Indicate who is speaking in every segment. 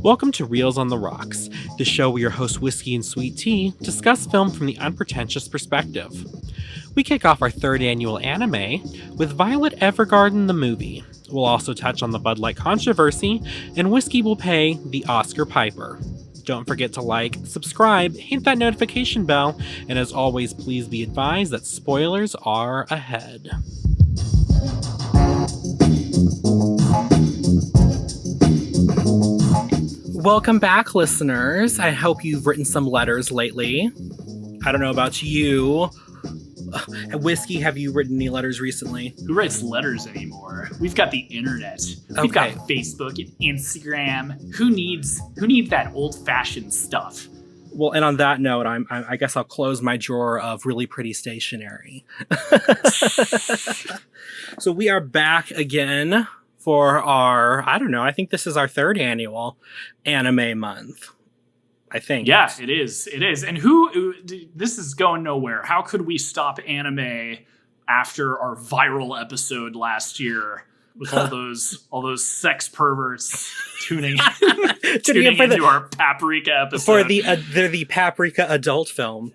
Speaker 1: Welcome to Reels on the Rocks, the show where your host Whiskey and Sweet Tea discuss film from the unpretentious perspective. We kick off our third annual anime with Violet Evergarden the movie. We'll also touch on the Bud Light controversy, and Whiskey will pay the Oscar Piper. Don't forget to like, subscribe, hit that notification bell, and as always, please be advised that spoilers are ahead. Welcome back, listeners. I hope you've written some letters lately. I don't know about you. Whiskey, have you written any letters recently?
Speaker 2: Who writes letters anymore? We've got the internet. We've got Facebook and Instagram. Who needs that old-fashioned stuff?
Speaker 1: Well, and on that note, I guess I'll close my drawer of really pretty stationery. So we are back again for our, I think this is our third annual anime month. I think.
Speaker 2: Yeah, it is. It is. And this is going nowhere. How could we stop anime after our viral episode last year with all those sex perverts tuning into our Paprika episode?
Speaker 1: They're the Paprika adult film.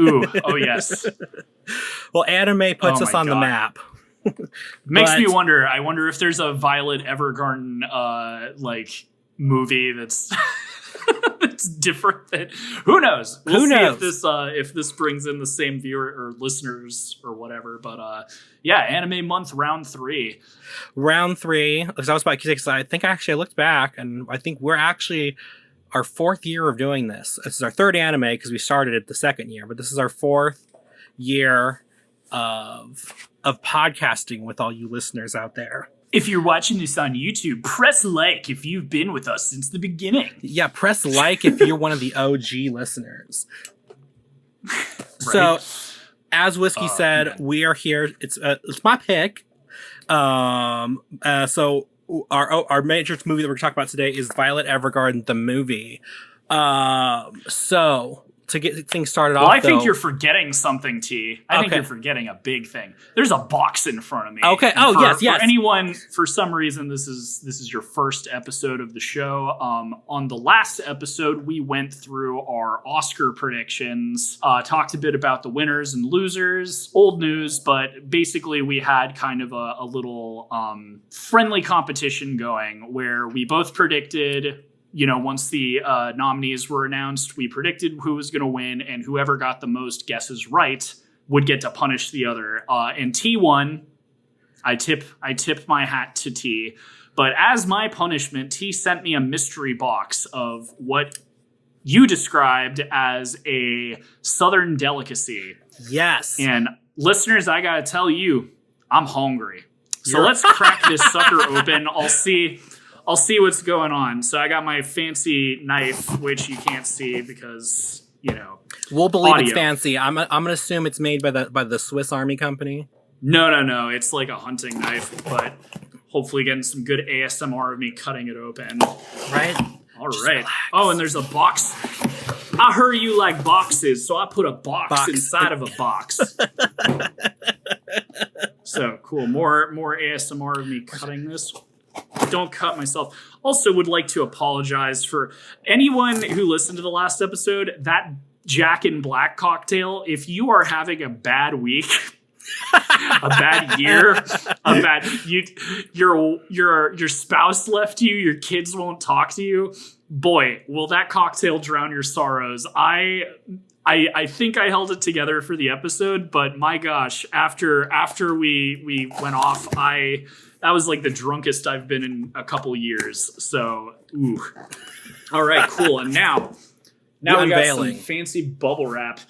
Speaker 2: Ooh, oh yes.
Speaker 1: Well, anime puts us on the map.
Speaker 2: Makes me wonder. I wonder if there's a Violet Evergarden movie that's it's different. Who knows? We'll see if this brings in the same viewer or listeners or whatever. But yeah, anime month round 3.
Speaker 1: Round 3. Because I was about to say, I think I looked back and I think we're actually our 4th year of doing this. This is our 3rd anime because we started it the 2nd year, but this is our 4th year of podcasting with all you listeners out there.
Speaker 2: If you're watching this on YouTube, press like if you've been with us since the beginning.
Speaker 1: Yeah, press like if you're one of the OG listeners. Right. So, as Whiskey said, man. We are here. It's my pick. So our major movie that we're talking about today is Violet Evergarden, the movie. So to get things started off,
Speaker 2: I think you're forgetting something, T. I think you're forgetting a big thing. There's a box in front of me.
Speaker 1: Okay. Yes.
Speaker 2: For anyone, for some reason, this is your first episode of the show. On the last episode, we went through our Oscar predictions, talked a bit about the winners and losers, old news, but basically we had kind of a little friendly competition going where we both predicted. Once the nominees were announced, we predicted who was going to win, and whoever got the most guesses right would get to punish the other. And T won. I tip my hat to T. But as my punishment, T sent me a mystery box of what you described as a Southern delicacy.
Speaker 1: Yes.
Speaker 2: And listeners, I got to tell you, I'm hungry. So let's crack this sucker open. I'll see what's going on. So I got my fancy knife, which you can't see because,
Speaker 1: we'll believe
Speaker 2: audio.
Speaker 1: It's fancy. I'm gonna assume it's made by the Swiss Army Company.
Speaker 2: No. It's like a hunting knife, but hopefully getting some good ASMR of me cutting it open.
Speaker 1: Right.
Speaker 2: All right. Oh, and there's a box. I heard you like boxes, so I put a box inside of a box. So cool. More ASMR of me cutting this. Don't cut myself. Also would like to apologize for anyone who listened to the last episode. That Jack and Black cocktail, if you are having a bad week, a bad year, your spouse left you, your kids won't talk to you, boy, will that cocktail drown your sorrows. I think I held it together for the episode, but my gosh, after we went off, that was like the drunkest I've been in a couple years. So, ooh. All right, cool. And now we got some fancy bubble wrap.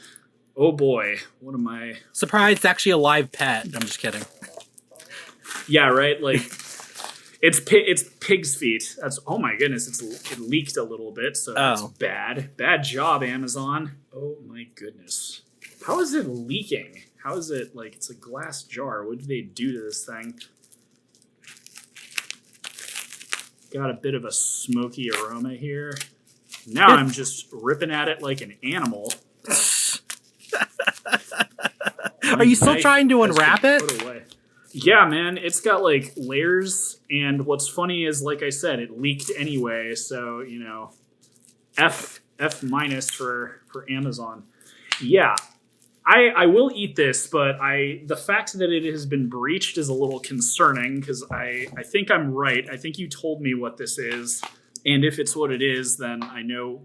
Speaker 2: Oh boy, what am I?
Speaker 1: Surprised it's actually a live pet. I'm just kidding.
Speaker 2: Yeah, right. Like it's pig's feet. That's oh my goodness. It leaked a little bit, so that's bad. Bad job, Amazon. Oh my goodness. How is it leaking? How is it like it's a glass jar? What did they do to this thing? Got a bit of a smoky aroma here. Now I'm just ripping at it like an animal.
Speaker 1: Are you still trying to unwrap it?
Speaker 2: Yeah, man. It's got like layers And what's funny is, like I said, it leaked anyway. So, F minus for Amazon. Yeah, I will eat this, but the fact that it has been breached is a little concerning because I think I'm right. I think you told me what this is. And if it's what it is, then I know,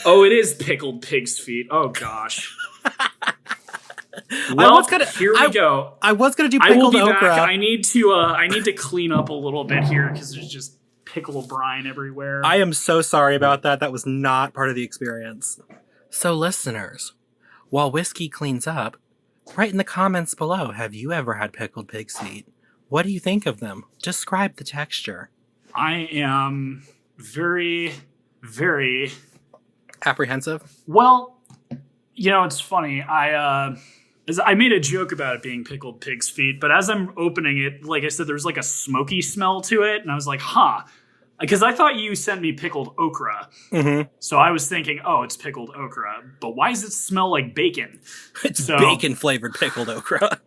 Speaker 2: oh, it is pickled pig's feet. Oh, gosh. Well, here we go.
Speaker 1: I was gonna do pickled
Speaker 2: I will be
Speaker 1: okra.
Speaker 2: back. I need to clean up a little bit here because there's just pickle brine everywhere.
Speaker 1: I am so sorry about that. That was not part of the experience. So, listeners, while Whiskey cleans up, write in the comments below, have you ever had pickled pig's feet? What do you think of them? Describe the texture.
Speaker 2: I am very, very
Speaker 1: apprehensive.
Speaker 2: Well, it's funny. I made a joke about it being pickled pig's feet, but as I'm opening it, like I said, there's like a smoky smell to it, and I was like, because I thought you sent me pickled okra.
Speaker 1: Mm-hmm.
Speaker 2: So I was thinking, oh, it's pickled okra, but why does it smell like bacon?
Speaker 1: It's bacon-flavored pickled okra.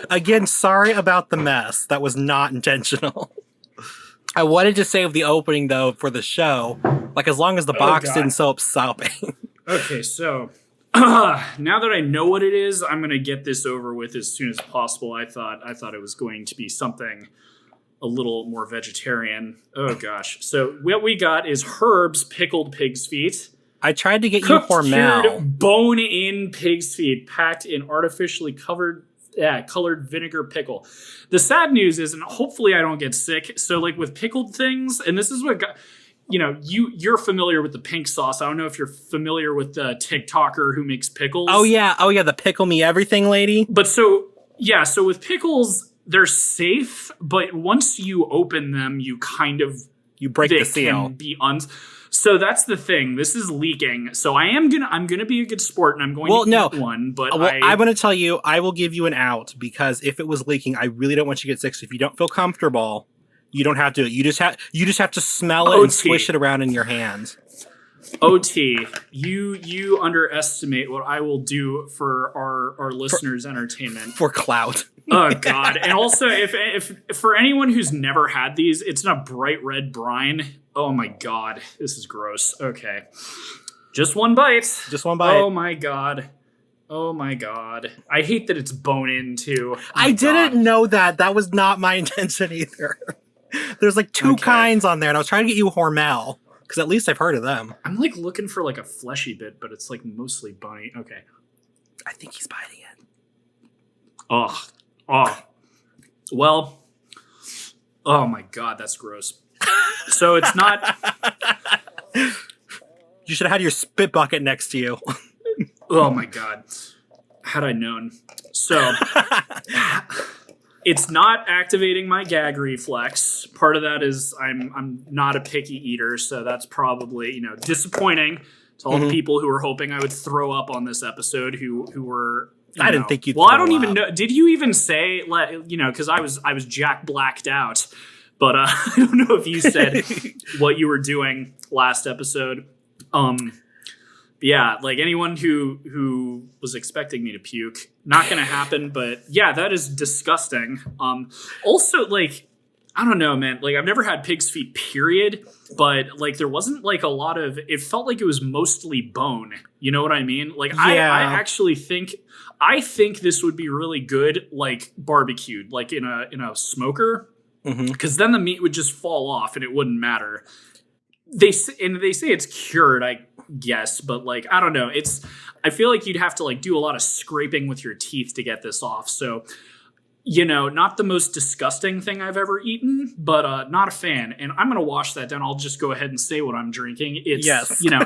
Speaker 1: Again, sorry about the mess. That was not intentional. I wanted to save the opening, though, for the show. As long as the box didn't show up sopping.
Speaker 2: Okay, so now that I know what it is, I'm going to get this over with as soon as possible. I thought it was going to be something a little more vegetarian. Oh, gosh. So what we got is Herb's pickled pig's feet.
Speaker 1: I tried to get you Hormel.
Speaker 2: Bone-in pig's feet packed in artificially colored vinegar pickle. The sad news is, and hopefully I don't get sick, so with pickled things, and this is what got, you're familiar with the pink sauce. I don't know if you're familiar with the TikToker who makes pickles.
Speaker 1: Oh yeah, the pickle me everything lady.
Speaker 2: But so with pickles, they're safe, but once you open them, you
Speaker 1: break the seal.
Speaker 2: Can be So that's the thing. This is leaking. So I'm gonna be a good sport, and I'm going to eat one. But
Speaker 1: I'm going to tell you, I will give you an out, because if it was leaking, I really don't want you to get sick. So if you don't feel comfortable, you don't have to. You just have to smell it and swish it around in your hands.
Speaker 2: OT, you underestimate what I will do for our listeners' entertainment.
Speaker 1: For clout.
Speaker 2: Oh God! And also, if for anyone who's never had these, it's in a bright red brine. Oh my God, this is gross. Okay, just one bite.
Speaker 1: Just one bite.
Speaker 2: Oh my God. Oh my God. I hate that it's bone-in too.
Speaker 1: I didn't know that. That was not my intention either. There's two kinds on there, and I was trying to get you Hormel, because at least I've heard of them.
Speaker 2: I'm looking for a fleshy bit, but it's mostly bony. Okay.
Speaker 1: I think he's biting it.
Speaker 2: Oh. Well. Oh my God, that's gross. So it's not.
Speaker 1: You should have had your spit bucket next to you.
Speaker 2: Oh my God. Had I known. So it's not activating my gag reflex. Part of that is I'm not a picky eater, so that's probably, disappointing to all the people who were hoping I would throw up on this episode who were
Speaker 1: I didn't think you'd
Speaker 2: Well, I don't even know. Did you even say, because I was Jack blacked out. But I don't know if you said what you were doing last episode. Yeah, anyone who was expecting me to puke, not going to happen. But yeah, that is disgusting. Also, I don't know, man. I've never had pig's feet, period. But there wasn't a lot of. It felt like it was mostly bone. You know what I mean? I actually think. I think this would be really good, barbecued, in a smoker. Because then the meat would just fall off and it wouldn't matter. They say it's cured, I guess, but I don't know. I feel like you'd have to do a lot of scraping with your teeth to get this off. So, not the most disgusting thing I've ever eaten, but not a fan. And I'm gonna wash that down. I'll just go ahead and say what I'm drinking. It's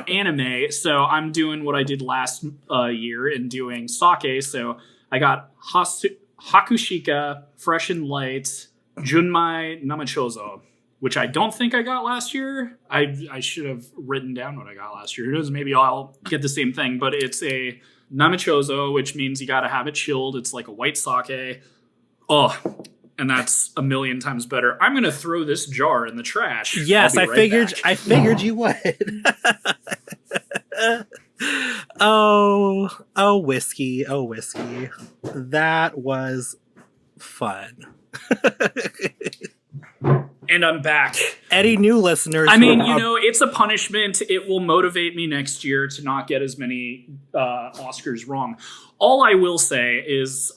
Speaker 2: anime. So I'm doing what I did last year and doing sake. So I got Hakushika, Fresh and Light, Junmai Namachozo, which I don't think I got last year. I should have written down what I got last year. Who knows? Maybe I'll get the same thing. But it's a Namachozo, which means you got to have it chilled. It's like a white sake. Oh, and that's a million times better. I'm gonna throw this jar in the trash.
Speaker 1: Yes, I figured you would. Oh, whiskey. Oh, whiskey. That was fun.
Speaker 2: And I'm back.
Speaker 3: Any new listeners?
Speaker 2: I mean, it's a punishment. It will motivate me next year to not get as many Oscars wrong. All I will say is,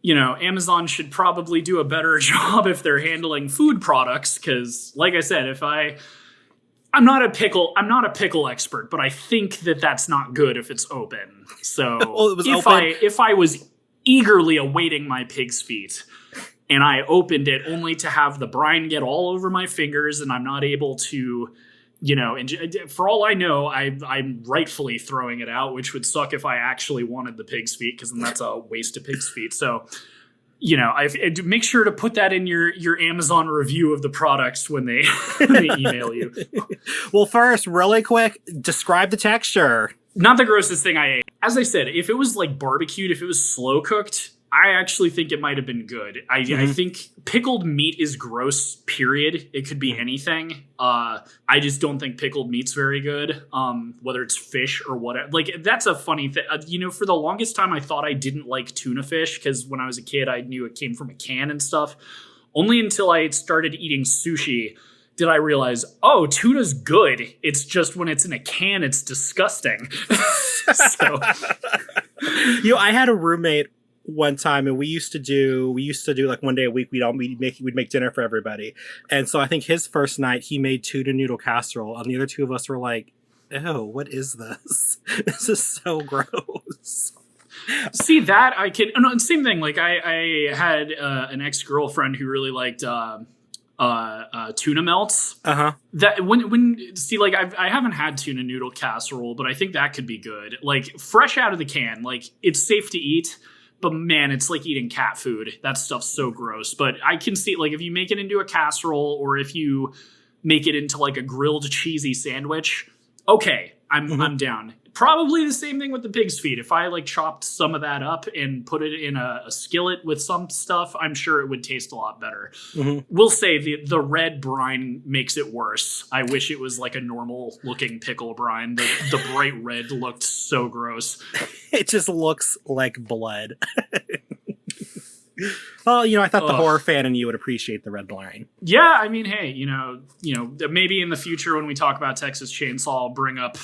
Speaker 2: Amazon should probably do a better job if they're handling food products. Because, like I said, I'm not a pickle expert, but I think that's not good if it's open. So
Speaker 3: Well,
Speaker 2: if I was eagerly awaiting my pig's feet, and I opened it only to have the brine get all over my fingers, and I'm not able to, for all I know, I'm rightfully throwing it out, which would suck if I actually wanted the pig's feet, because then that's a waste of pig's feet. So, make sure to put that in your Amazon review of the products when they, when they email you.
Speaker 3: Well, first, really quick, describe the texture.
Speaker 2: Not the grossest thing I ate. As I said, if it was like barbecued, if it was slow cooked, I actually think it might have been good. I think pickled meat is gross, period. It could be anything. I just don't think pickled meat's very good, whether it's fish or whatever. Like, that's a funny thing. For the longest time, I thought I didn't like tuna fish because when I was a kid, I knew it came from a can and stuff. Only until I started eating sushi did I realize, oh, tuna's good. It's just when it's in a can, it's disgusting. So,
Speaker 3: I had a roommate one time, and we used to do like one day a week, we'd make dinner for everybody. And so I think his first night he made tuna noodle casserole, and the other two of us were like, ew, what is this? This is so gross.
Speaker 2: See, that I can, no, same thing. Like I had an ex-girlfriend who really liked tuna melts. That I haven't had tuna noodle casserole, but I think that could be good. Like, fresh out of the can, like, it's safe to eat. But man, it's like eating cat food. That stuff's so gross. But I can see, like, if you make it into a casserole or if you make it into like a grilled cheesy sandwich, okay, I'm down. Probably the same thing with the pig's feet. If I like chopped some of that up and put it in a skillet with some stuff, I'm sure it would taste a lot better. We'll say the red brine makes it worse. I wish it was like a normal looking pickle brine. The bright red looked so gross.
Speaker 3: It just looks like blood. Well, I thought the horror fan in you would appreciate the red brine.
Speaker 2: Yeah, I mean, hey, maybe in the future when we talk about Texas Chainsaw, I'll bring up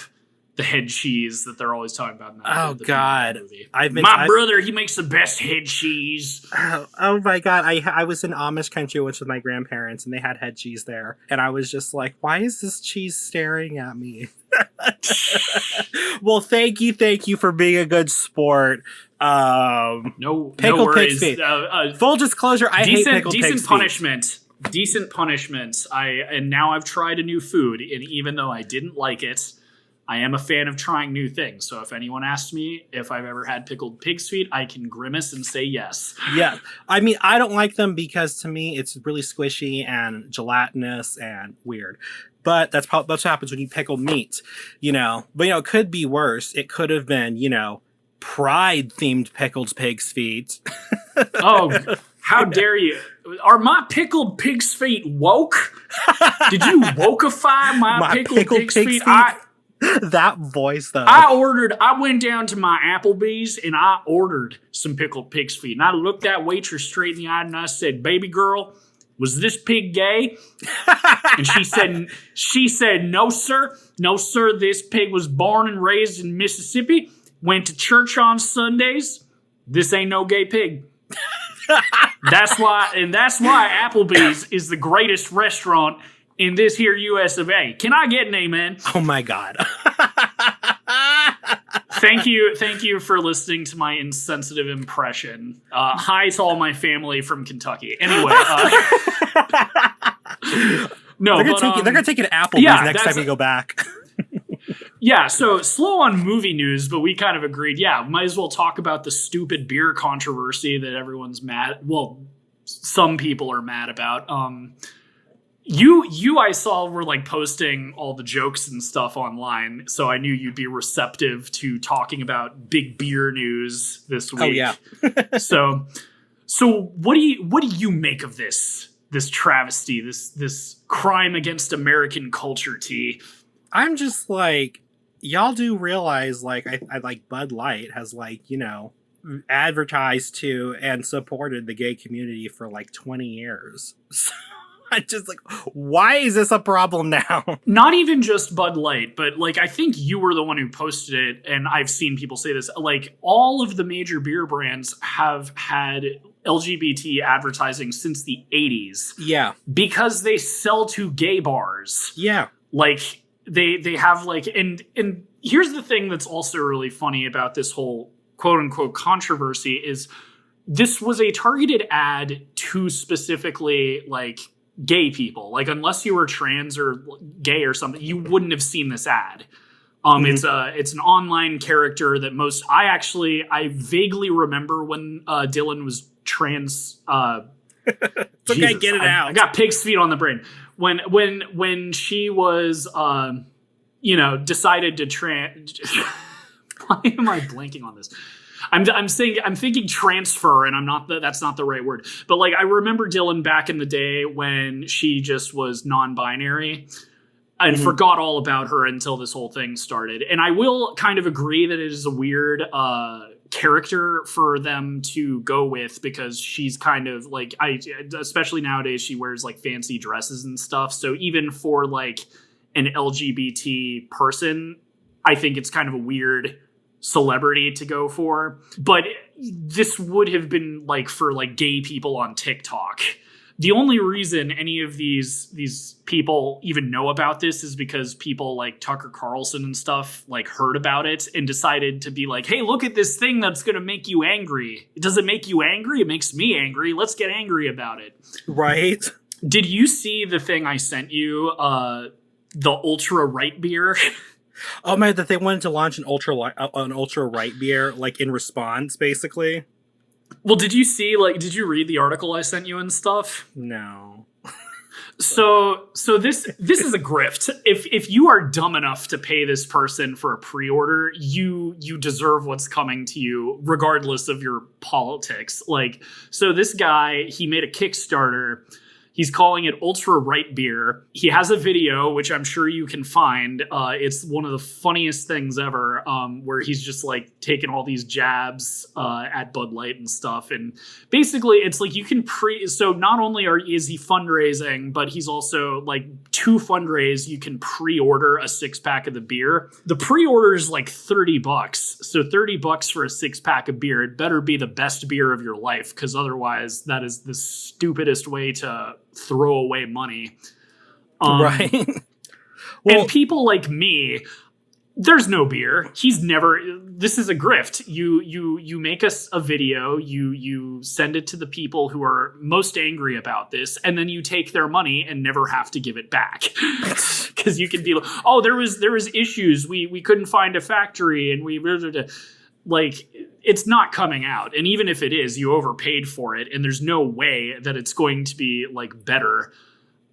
Speaker 2: the head cheese that they're always talking about in that
Speaker 3: God,
Speaker 2: movie. My brother, he makes the best head cheese.
Speaker 3: Oh my God, I was in Amish country once with my grandparents, and they had head cheese there, and I was just like, why is this cheese staring at me? Well, thank you for being a good sport.
Speaker 2: No worries.
Speaker 3: Full disclosure, I hate pickled pig's
Speaker 2: punishment. Decent punishment. And now I've tried a new food, and even though I didn't like it, I am a fan of trying new things. So if anyone asks me if I've ever had pickled pig's feet, I can grimace and say yes.
Speaker 3: Yeah. I mean, I don't like them because to me it's really squishy and gelatinous and weird. But that's what happens when you pickle meat, But, it could be worse. It could have been, Pride-themed pickled pig's feet.
Speaker 2: Oh, how dare you. Are my pickled pig's feet woke? Did you wokeify my pickled pig's feet?
Speaker 3: That voice, though.
Speaker 2: I went down to my Applebee's and I ordered some pickled pig's feet. And I looked that waitress straight in the eye and I said, baby girl, was this pig gay? And she said, no, sir. No, sir. This pig was born and raised in Mississippi, went to church on Sundays. This ain't no gay pig. That's why Applebee's is the greatest restaurant in this here US of A. Can I get an amen?
Speaker 3: Oh my God.
Speaker 2: Thank you for listening to my insensitive impression. Hi to all my family from Kentucky. Anyway, no,
Speaker 3: they're gonna take an Applebee's next time you go back.
Speaker 2: Yeah, so slow on movie news, but we kind of agreed. Yeah, might as well talk about the stupid beer controversy that everyone's mad. Well, some people are mad about. You I saw were like posting all the jokes and stuff online, so I knew you'd be receptive to talking about big beer news this week.
Speaker 3: Oh yeah.
Speaker 2: So what do you make of this travesty, this crime against American culture, T?
Speaker 3: I'm just like, y'all do realize, like, I like Bud Light has, like, advertised to and supported the gay community for like 20 years. So I just like, why is this a problem now?
Speaker 2: Not even just Bud Light, but like I think you were the one who posted it, and I've seen people say this. Like all of the major beer brands have had LGBT advertising since the 80s.
Speaker 3: Yeah.
Speaker 2: Because they sell to gay bars.
Speaker 3: Yeah.
Speaker 2: Like they have like and here's the thing that's also really funny about this whole quote unquote controversy is this was a targeted ad to specifically like gay people. Like unless you were trans or gay or something, you wouldn't have seen this ad. It's an online character that I vaguely remember when Dylan was trans.
Speaker 3: It's okay, get it out.
Speaker 2: I got pig's feet on the brain. When she was decided to trans. Why am I blanking on this? I'm thinking transfer, and that's not the right word. But like I remember Dylan back in the day when she just was non-binary and forgot all about her until this whole thing started. And I will kind of agree that it is a weird character for them to go with because she's kind of like especially nowadays she wears like fancy dresses and stuff. So even for like an LGBT person, I think it's kind of a weird celebrity to go for. But this would have been like for like gay people on TikTok. The only reason any of these people even know about this is because people like Tucker Carlson and stuff like heard about it and decided to be like, hey, look at this thing that's going to make you angry. Does it make you angry? It makes me angry. Let's get angry about it.
Speaker 3: Right.
Speaker 2: Did you see the thing I sent you? The ultra right beer?
Speaker 3: Oh man, that they wanted to launch an ultra right beer, like in response, basically.
Speaker 2: Well, did you read the article I sent you and stuff?
Speaker 3: No.
Speaker 2: So this is a grift. If you are dumb enough to pay this person for a pre-order, you deserve what's coming to you, regardless of your politics. Like, so this guy, he made a Kickstarter. He's calling it Ultra Right Beer. He has a video, which I'm sure you can find. It's one of the funniest things ever, where he's just like taking all these jabs at Bud Light and stuff. And basically, it's like you can so not only is he fundraising, but he's also like to fundraise, you can pre-order a 6-pack of the beer. The pre-order is like $30. So $30 for a 6-pack of beer. It better be the best beer of your life, because otherwise that is the stupidest way to throw away money.
Speaker 3: Right.
Speaker 2: Well, and people like me, there's no beer. This is a grift. You make us a video, you send it to the people who are most angry about this, and then you take their money and never have to give it back. Because you can be like, oh, there was issues. We couldn't find a factory, and like, it's not coming out. And even if it is, you overpaid for it, and there's no way that it's going to be like better.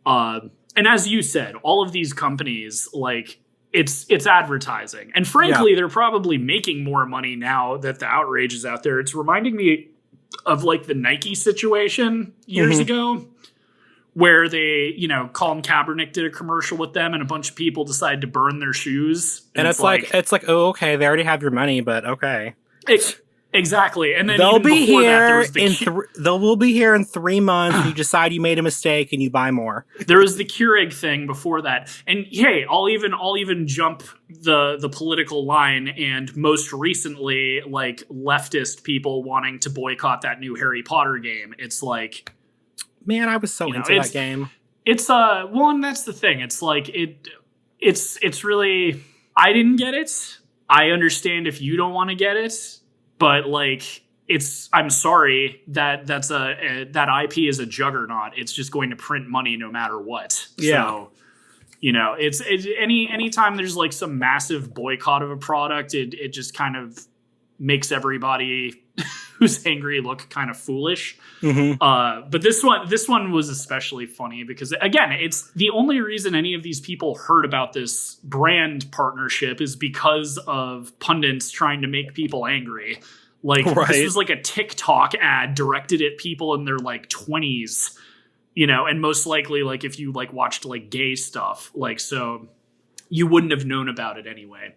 Speaker 2: And as you said, all of these companies, like, it's advertising. And frankly, they're probably making more money now that the outrage is out there. It's reminding me of like the Nike situation years ago, where they, Colin Kaepernick did a commercial with them and a bunch of people decided to burn their shoes.
Speaker 3: And it's like, oh, okay, they already have your money, but okay.
Speaker 2: Exactly. And then
Speaker 3: they'll
Speaker 2: even
Speaker 3: be
Speaker 2: before
Speaker 3: here
Speaker 2: that,
Speaker 3: they will be here in 3 months. You decide you made a mistake and you buy more.
Speaker 2: There was the Keurig thing before that. And hey, I'll even jump the political line, and most recently, like, leftist people wanting to boycott that new Harry Potter game. It's like,
Speaker 3: man, I was so into that game.
Speaker 2: It's well, and that's the thing. It's like it's really, I didn't get it. I understand if you don't want to get it, but like, I'm sorry that that IP is a juggernaut. It's just going to print money no matter what.
Speaker 3: Yeah.
Speaker 2: So, it's anytime there's like some massive boycott of a product, it just kind of makes everybody who's angry look kind of foolish. But this one was especially funny because, again, it's the only reason any of these people heard about this brand partnership is because of pundits trying to make people angry. Like, This was like a TikTok ad directed at people in their like 20s, and most likely, like, if you like watched like gay stuff, like, so you wouldn't have known about it anyway.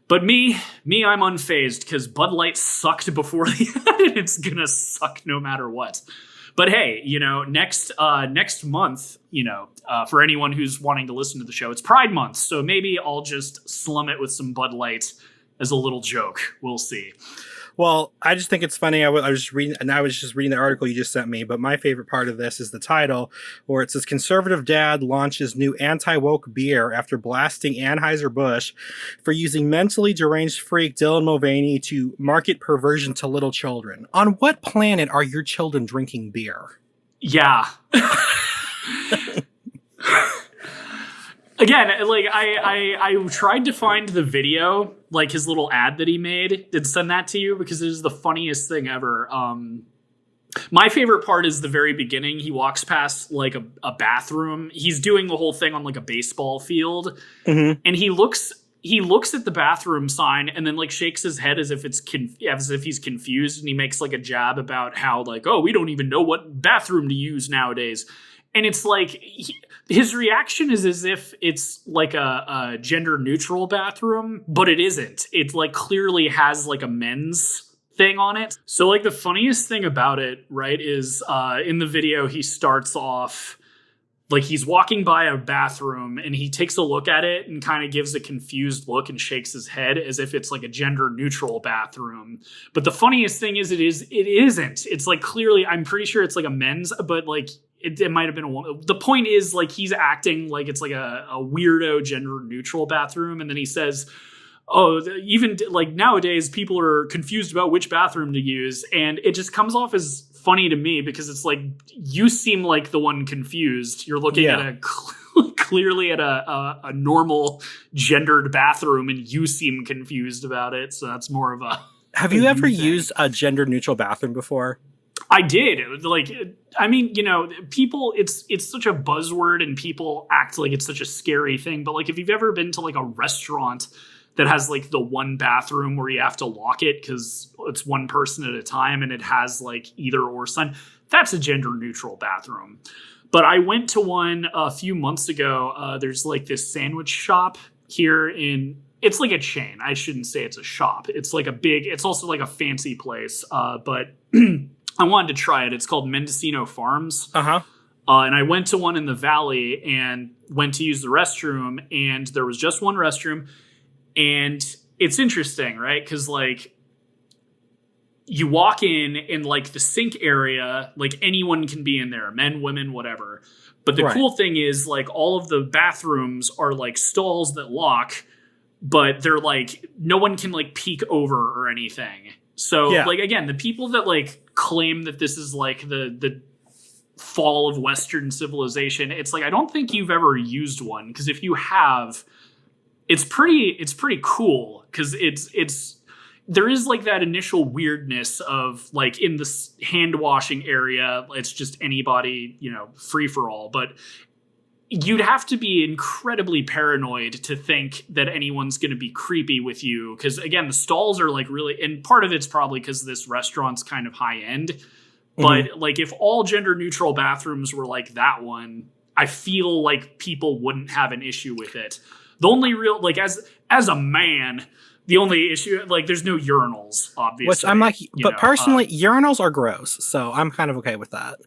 Speaker 2: But me, I'm unfazed because Bud Light sucked before the end, and it's gonna suck no matter what. But hey, next month, for anyone who's wanting to listen to the show, it's Pride Month, so maybe I'll just slum it with some Bud Light as a little joke. We'll see.
Speaker 3: Well, I just think it's funny. I was just reading the article you just sent me, but my favorite part of this is the title, where it says conservative dad launches new anti-woke beer after blasting Anheuser-Busch for using mentally deranged freak Dylan Mulvaney to market perversion to little children. On what planet are your children drinking beer?
Speaker 2: Yeah. Again, like I tried to find the video, like his little ad that he made. Did send that to you because it is the funniest thing ever. My favorite part is the very beginning. He walks past like a bathroom. He's doing the whole thing on like a baseball field, and he looks at the bathroom sign and then like shakes his head as if he's confused, and he makes like a jab about how like, oh, we don't even know what bathroom to use nowadays. And it's like his reaction is as if it's like a gender neutral bathroom, but it isn't. It like clearly has like a men's thing on it. So like the funniest thing about it, right, is in the video he starts off like he's walking by a bathroom and he takes a look at it and kind of gives a confused look and shakes his head as if it's like a gender neutral bathroom. But the funniest thing is it isn't. It's like clearly, I'm pretty sure it's like a men's, but like it might have been a woman. The point is like he's acting like it's like a weirdo gender neutral bathroom. And then he says, oh, even like nowadays people are confused about which bathroom to use. And it just comes off as funny to me because it's like, you seem like the one confused. You're looking at clearly at a normal gendered bathroom and you seem confused about it. So that's more of a...
Speaker 3: Have you ever used a gender neutral bathroom before?
Speaker 2: I did. It was like, I mean, people, it's such a buzzword and people act like it's such a scary thing. But like, if you've ever been to like a restaurant that has like the one bathroom where you have to lock it because it's one person at a time and it has like either or sign, that's a gender neutral bathroom. But I went to one a few months ago. There's like this sandwich shop here it's like a chain. I shouldn't say it's a shop. It's like it's also like a fancy place. But I wanted to try it. It's called Mendocino Farms.
Speaker 3: Uh-huh.
Speaker 2: And I went to one in the valley and went to use the restroom, and there was just one restroom. And it's interesting, right? Because like you walk in like the sink area, like anyone can be in there, men, women, whatever. But the cool thing is like all of the bathrooms are like stalls that lock, but they're like no one can like peek over or anything. So like again, the people that like claim that this is like the fall of Western civilization, it's like I don't think you've ever used one, because if you have, it's pretty cool, because there is like that initial weirdness of like in the hand washing area, it's just anybody, free for all, but you'd have to be incredibly paranoid to think that anyone's going to be creepy with you. Because again, the stalls are like really, and part of it's probably because this restaurant's kind of high end. But like if all gender neutral bathrooms were like that one, I feel like people wouldn't have an issue with it. The only real, like as a man, the only issue, like there's no urinals, obviously.
Speaker 3: Which I'm like, but personally, urinals are gross. So I'm kind of okay with that.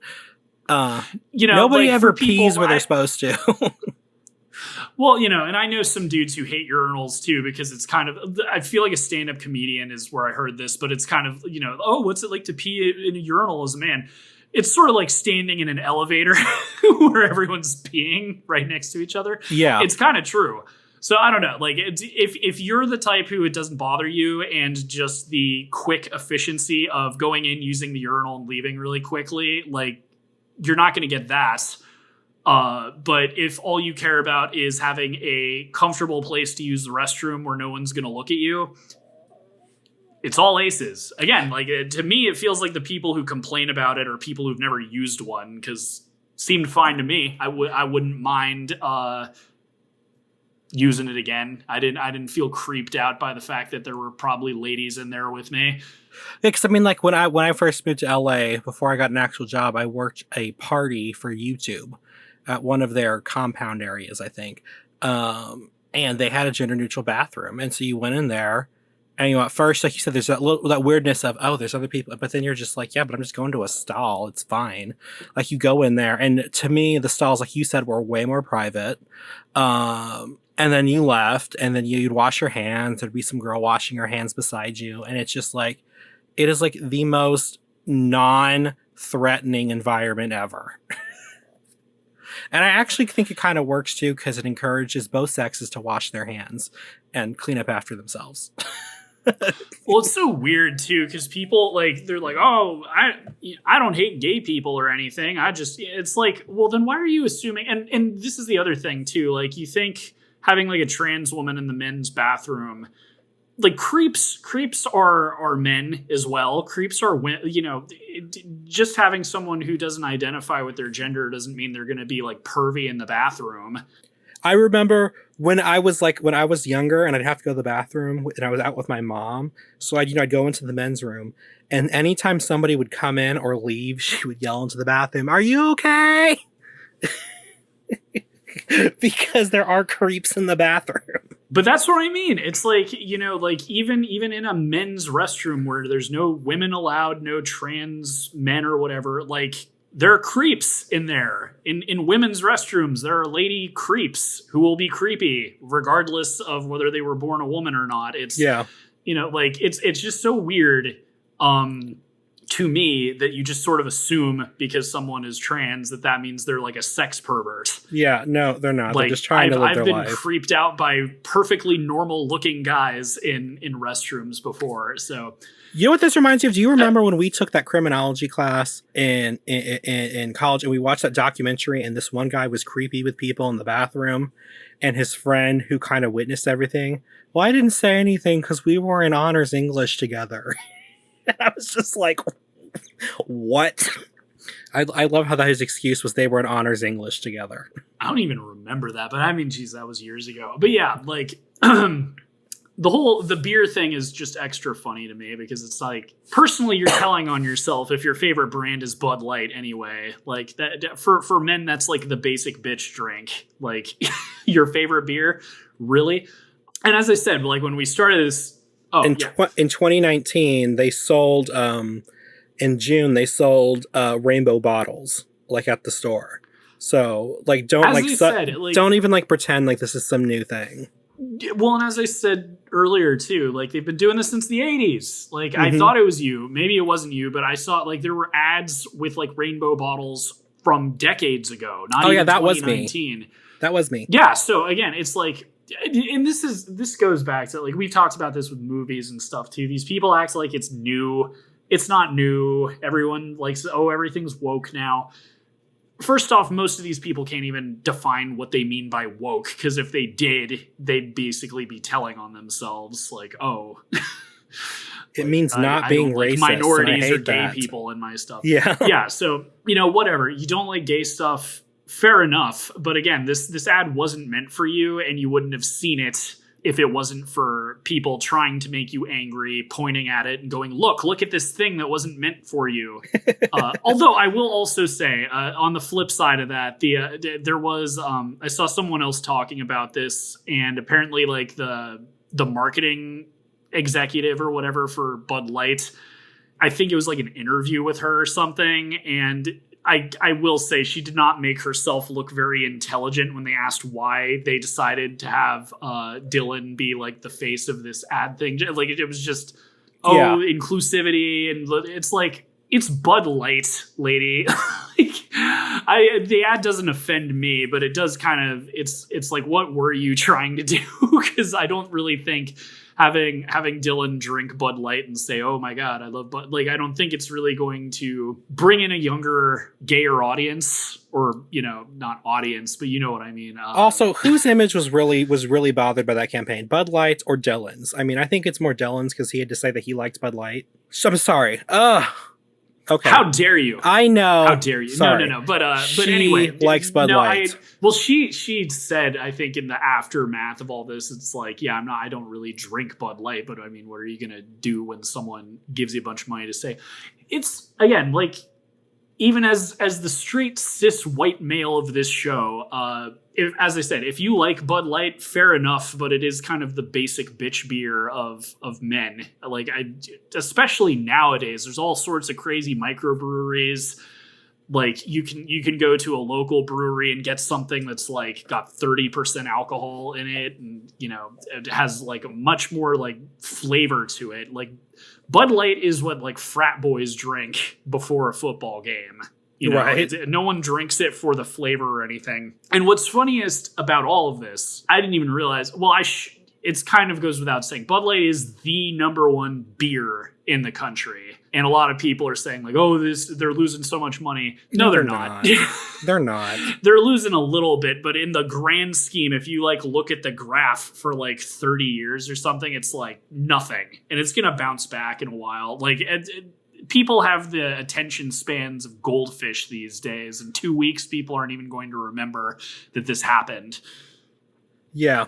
Speaker 3: Nobody
Speaker 2: like
Speaker 3: ever pees where they're supposed to.
Speaker 2: Well, and I know some dudes who hate urinals too, because it's kind of, I feel like a stand-up comedian is where I heard this, but it's kind of, oh, what's it like to pee in a urinal as a man? It's sort of like standing in an elevator where everyone's peeing right next to each other.
Speaker 3: Yeah.
Speaker 2: It's kind of true. So I don't know, like if you're the type who it doesn't bother you, and just the quick efficiency of going in, using the urinal and leaving really quickly, like, you're not going to get that. But if all you care about is having a comfortable place to use the restroom where no one's going to look at you, it's all aces. Again, like to me, it feels like the people who complain about it are people who've never used one, because it seemed fine to me. I wouldn't mind using it again. I didn't feel creeped out by the fact that there were probably ladies in there with me.
Speaker 3: Because I mean, like when I first moved to LA, before I got an actual job, I worked a party for YouTube at one of their compound areas, I think. and they had a gender neutral bathroom. And so you went in there, and at first, like you said, there's that weirdness of, oh, there's other people. But then you're just like, yeah, but I'm just going to a stall. It's fine. Like, you go in there. And to me, the stalls, like you said, were way more private. And then you left, and then you'd wash your hands. There'd be some girl washing her hands beside you. And it's just like, it is like the most non-threatening environment ever. And I actually think it kind of works too, because it encourages both sexes to wash their hands and clean up after themselves.
Speaker 2: Well, it's so weird too, because people they're like, oh, I don't hate gay people or anything. It's like, well, then why are you assuming? And this is the other thing too. Like, you think having like a trans woman in the men's bathroom, like creeps are men as well. Creeps are, just having someone who doesn't identify with their gender doesn't mean they're going to be like pervy in the bathroom.
Speaker 3: I remember when I was younger and I'd have to go to the bathroom and I was out with my mom. So I'd go into the men's room, and anytime somebody would come in or leave, she would yell into the bathroom, "Are you okay?" Because there are creeps in the bathroom.
Speaker 2: But that's what I mean. It's like, even in a men's restroom where there's no women allowed, no trans men or whatever, like, there are creeps in there. In women's restrooms, there are lady creeps who will be creepy regardless of whether they were born a woman or not. It's it's just so weird to me that you just sort of assume because someone is trans that means they're like a sex pervert.
Speaker 3: Yeah, no, they're not. They're just trying to live their life.
Speaker 2: I've been creeped out by perfectly normal looking guys in restrooms before. So, you
Speaker 3: know what this reminds you of? Do you remember when we took that criminology class in college and we watched that documentary, and this one guy was creepy with people in the bathroom, and his friend who kind of witnessed everything? Well, I didn't say anything because we were in honors English together. And I was just like, what? I love how his excuse was they were in honors English together.
Speaker 2: I don't even remember that, but I mean, geez, that was years ago. But yeah, like the beer thing is just extra funny to me because it's like, personally, you're telling on yourself if your favorite brand is Bud Light anyway. Like, that for men, that's like the basic bitch drink. Like, your favorite beer, really? And as I said, like, when we started this.
Speaker 3: In 2019, they sold, in June, they sold rainbow bottles, like, at the store. So, like, don't even, like, pretend like this is some new thing.
Speaker 2: Well, and as I said earlier, too, like, they've been doing this since the 80s. Like, I thought it was you. Maybe it wasn't you, but I saw, like, there were ads with, like, rainbow bottles from decades ago.
Speaker 3: That was me. That was me.
Speaker 2: Yeah, so, again, it's like... And this goes back to, like, we've talked about this with movies and stuff too. These people act like it's new. It's not new. Everyone likes, everything's woke now. First off, most of these people can't even define what they mean by woke, because if they did, they'd basically be telling on themselves, like,
Speaker 3: it means not being racist.
Speaker 2: Minorities or gay people in my stuff.
Speaker 3: Yeah.
Speaker 2: Yeah. So, whatever. You don't like gay stuff. Fair enough. But again, this ad wasn't meant for you, and you wouldn't have seen it if it wasn't for people trying to make you angry, pointing at it and going, look at this thing that wasn't meant for you. Although I will also say, on the flip side of that, there was, I saw someone else talking about this, and apparently, like, the marketing executive or whatever for Bud Light, I think it was like an interview with her or something, and I will say she did not make herself look very intelligent when they asked why they decided to have Dylan be like the face of this ad thing. Like, it was just, inclusivity. And it's like, it's Bud Light, lady. The ad doesn't offend me, but it does kind of, it's like, what were you trying to do? Because I don't really think having Dylan drink Bud Light and say, oh my God, I love Bud. Like, I don't think it's really going to bring in a younger, gayer audience, or, not audience, but you know what I mean.
Speaker 3: Also, whose image was really bothered by that campaign? Bud Light or Dylan's? I mean, I think it's more Dylan's because he had to say that he liked Bud Light. So, I'm sorry. Okay.
Speaker 2: How dare you?
Speaker 3: I know.
Speaker 2: How dare you?
Speaker 3: Sorry.
Speaker 2: No. But anyway,
Speaker 3: likes Bud Light.
Speaker 2: She said, I think in the aftermath of all this, it's like, yeah, I don't really drink Bud Light, but I mean, what are you gonna do when someone gives you a bunch of money to say? It's, again, like, even as the straight cis white male of this show, as I said, if you like Bud Light, fair enough, but it is kind of the basic bitch beer of men. Like, especially nowadays, there's all sorts of crazy microbreweries. Like, you can go to a local brewery and get something that's like got 30% alcohol in it, and it has like a much more like flavor to it. Like, Bud Light is what like frat boys drink before a football game.
Speaker 3: Right.
Speaker 2: No one drinks it for the flavor or anything. And what's funniest about all of this, I didn't even realize. Well, it's kind of goes without saying, Bud Light is the number one beer in the country. And a lot of people are saying like, oh, they're losing so much money. No, they're not.
Speaker 3: They're not.
Speaker 2: They're losing a little bit, but in the grand scheme, if you like look at the graph for like 30 years or something, it's like nothing. And it's going to bounce back in a while. Like, people have the attention spans of goldfish these days. In 2 weeks, people aren't even going to remember that this happened.
Speaker 3: Yeah.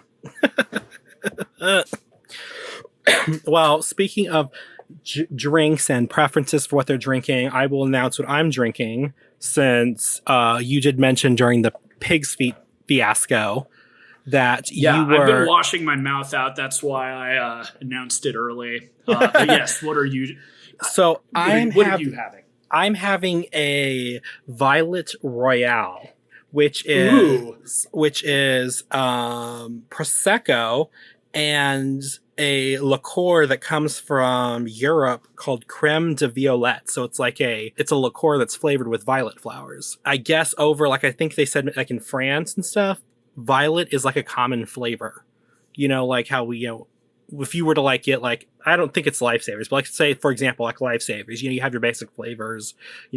Speaker 3: Well, speaking of drinks and preferences for what they're drinking, I will announce what I'm drinking, since you did mention during the pig's feet fiasco that you were...
Speaker 2: I've been washing my mouth out. That's why I announced it early. But yes, what are you...
Speaker 3: So
Speaker 2: what are you having?
Speaker 3: I'm having a Violet Royale, which is Prosecco and a liqueur that comes from Europe called Creme de Violette. So it's a liqueur that's flavored with violet flowers. I guess I think they said like in France and stuff, violet is like a common flavor. Like how we, if you were to like get like, I don't think it's Lifesavers, but like say, for example, like Lifesavers, you have your basic flavors,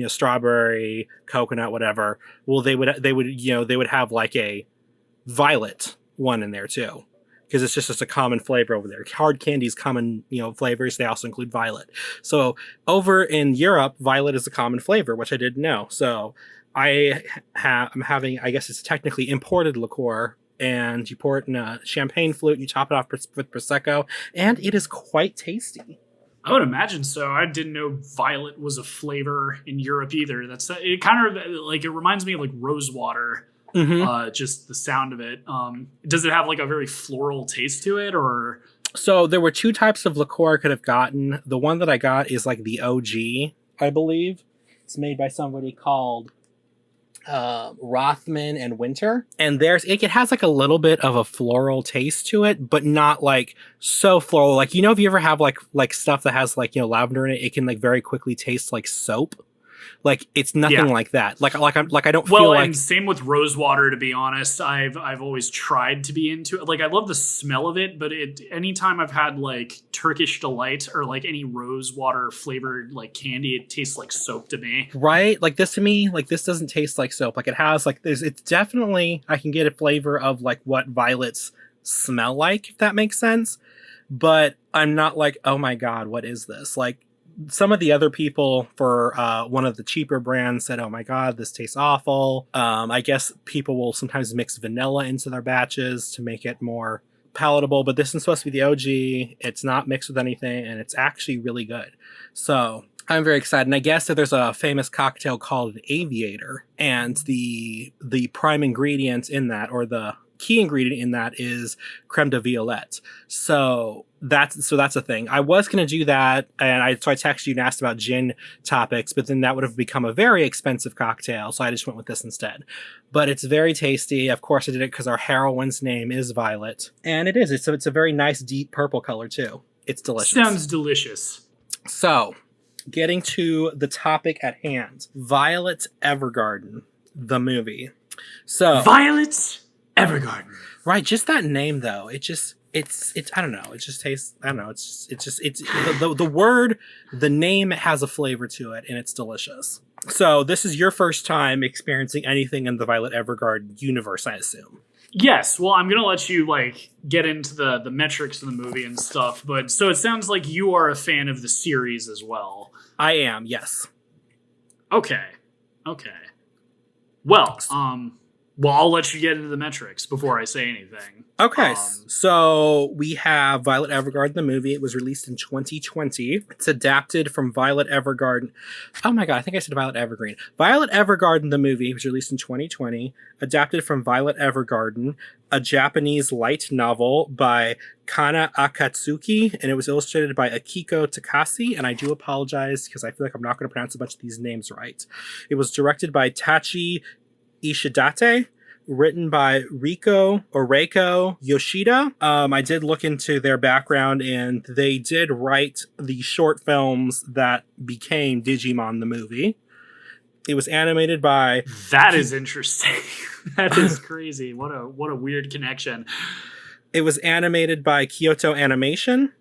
Speaker 3: strawberry, coconut, whatever. Well, they would have like a violet one in there too, because it's just a common flavor over there. Hard candy's common, flavors. They also include violet. So over in Europe, violet is a common flavor, which I didn't know. So I'm having, I guess it's technically imported liqueur, and you pour it in a champagne flute, and you top it off with Prosecco, and it is quite tasty.
Speaker 2: I would imagine so. I didn't know violet was a flavor in Europe either. It kind of like, it reminds me of like rose water. Mm-hmm. Just the sound of it. Does it have like a very floral taste to it, or?
Speaker 3: So there were two types of liqueur I could have gotten. The one that I got is like the OG, I believe. It's made by somebody called Rothman and Winter, and it has like a little bit of a floral taste to it, but not like so floral. Like, if you ever have like stuff that has like lavender in it, it can like very quickly taste like soap. Like, it's nothing like that. Like I don't feel like...
Speaker 2: and same with rosewater, to be honest. I've always tried to be into it. Like, I love the smell of it, but anytime I've had like Turkish Delight or like any rosewater flavored like candy, it tastes like soap to me.
Speaker 3: Right? Like this to me, like this doesn't taste like soap. Like it has like it's definitely, I can get a flavor of like what violets smell like, if that makes sense. But I'm not like, oh my God, what is this? Like, some of the other people for one of the cheaper brands said, oh my God, this tastes awful. I guess people will sometimes mix vanilla into their batches to make it more palatable, but this is supposed to be the OG. It's not mixed with anything, and it's actually really good. So I'm very excited. And I guess that there's a famous cocktail called an Aviator, and the prime ingredient in that, or the key ingredient in that, is creme de violette. So that's a thing. I was going to do that, and I texted you and asked about gin topics, but then that would have become a very expensive cocktail, so I just went with this instead. But it's very tasty. Of course, I did it because our heroine's name is Violet, and it is. It's a very nice deep purple color too. It's delicious.
Speaker 2: Sounds delicious.
Speaker 3: So, getting to the topic at hand, Violet Evergarden, the movie. So
Speaker 2: Violet Evergarden.
Speaker 3: Right, just that name though. It's I don't know. It just tastes, I don't know. It's the word, the name has a flavor to it, and it's delicious. So this is your first time experiencing anything in the Violet Evergarden universe, I assume.
Speaker 2: Yes. Well, I'm going to let you like get into the metrics of the movie and stuff. But so it sounds like you are a fan of the series as well.
Speaker 3: I am. Yes.
Speaker 2: Okay. Well, Well, I'll let you get into the metrics before I say anything.
Speaker 3: Okay, so we have Violet Evergarden, the movie. It was released in 2020. It's adapted from Violet Evergarden. Oh my god, I think I said Violet Evergreen. Violet Evergarden, the movie, was released in 2020. Adapted from Violet Evergarden, a Japanese light novel by Kana Akatsuki, and it was illustrated by Akiko Takase. And I do apologize because I feel like I'm not going to pronounce a bunch of these names right. It was directed by Tachi Ishidate, written by Reiko Yoshida. I did look into their background, and they did write the short films that became Digimon the movie. It was animated by...
Speaker 2: That is interesting. That is crazy. What a weird connection.
Speaker 3: It was animated by Kyoto Animation.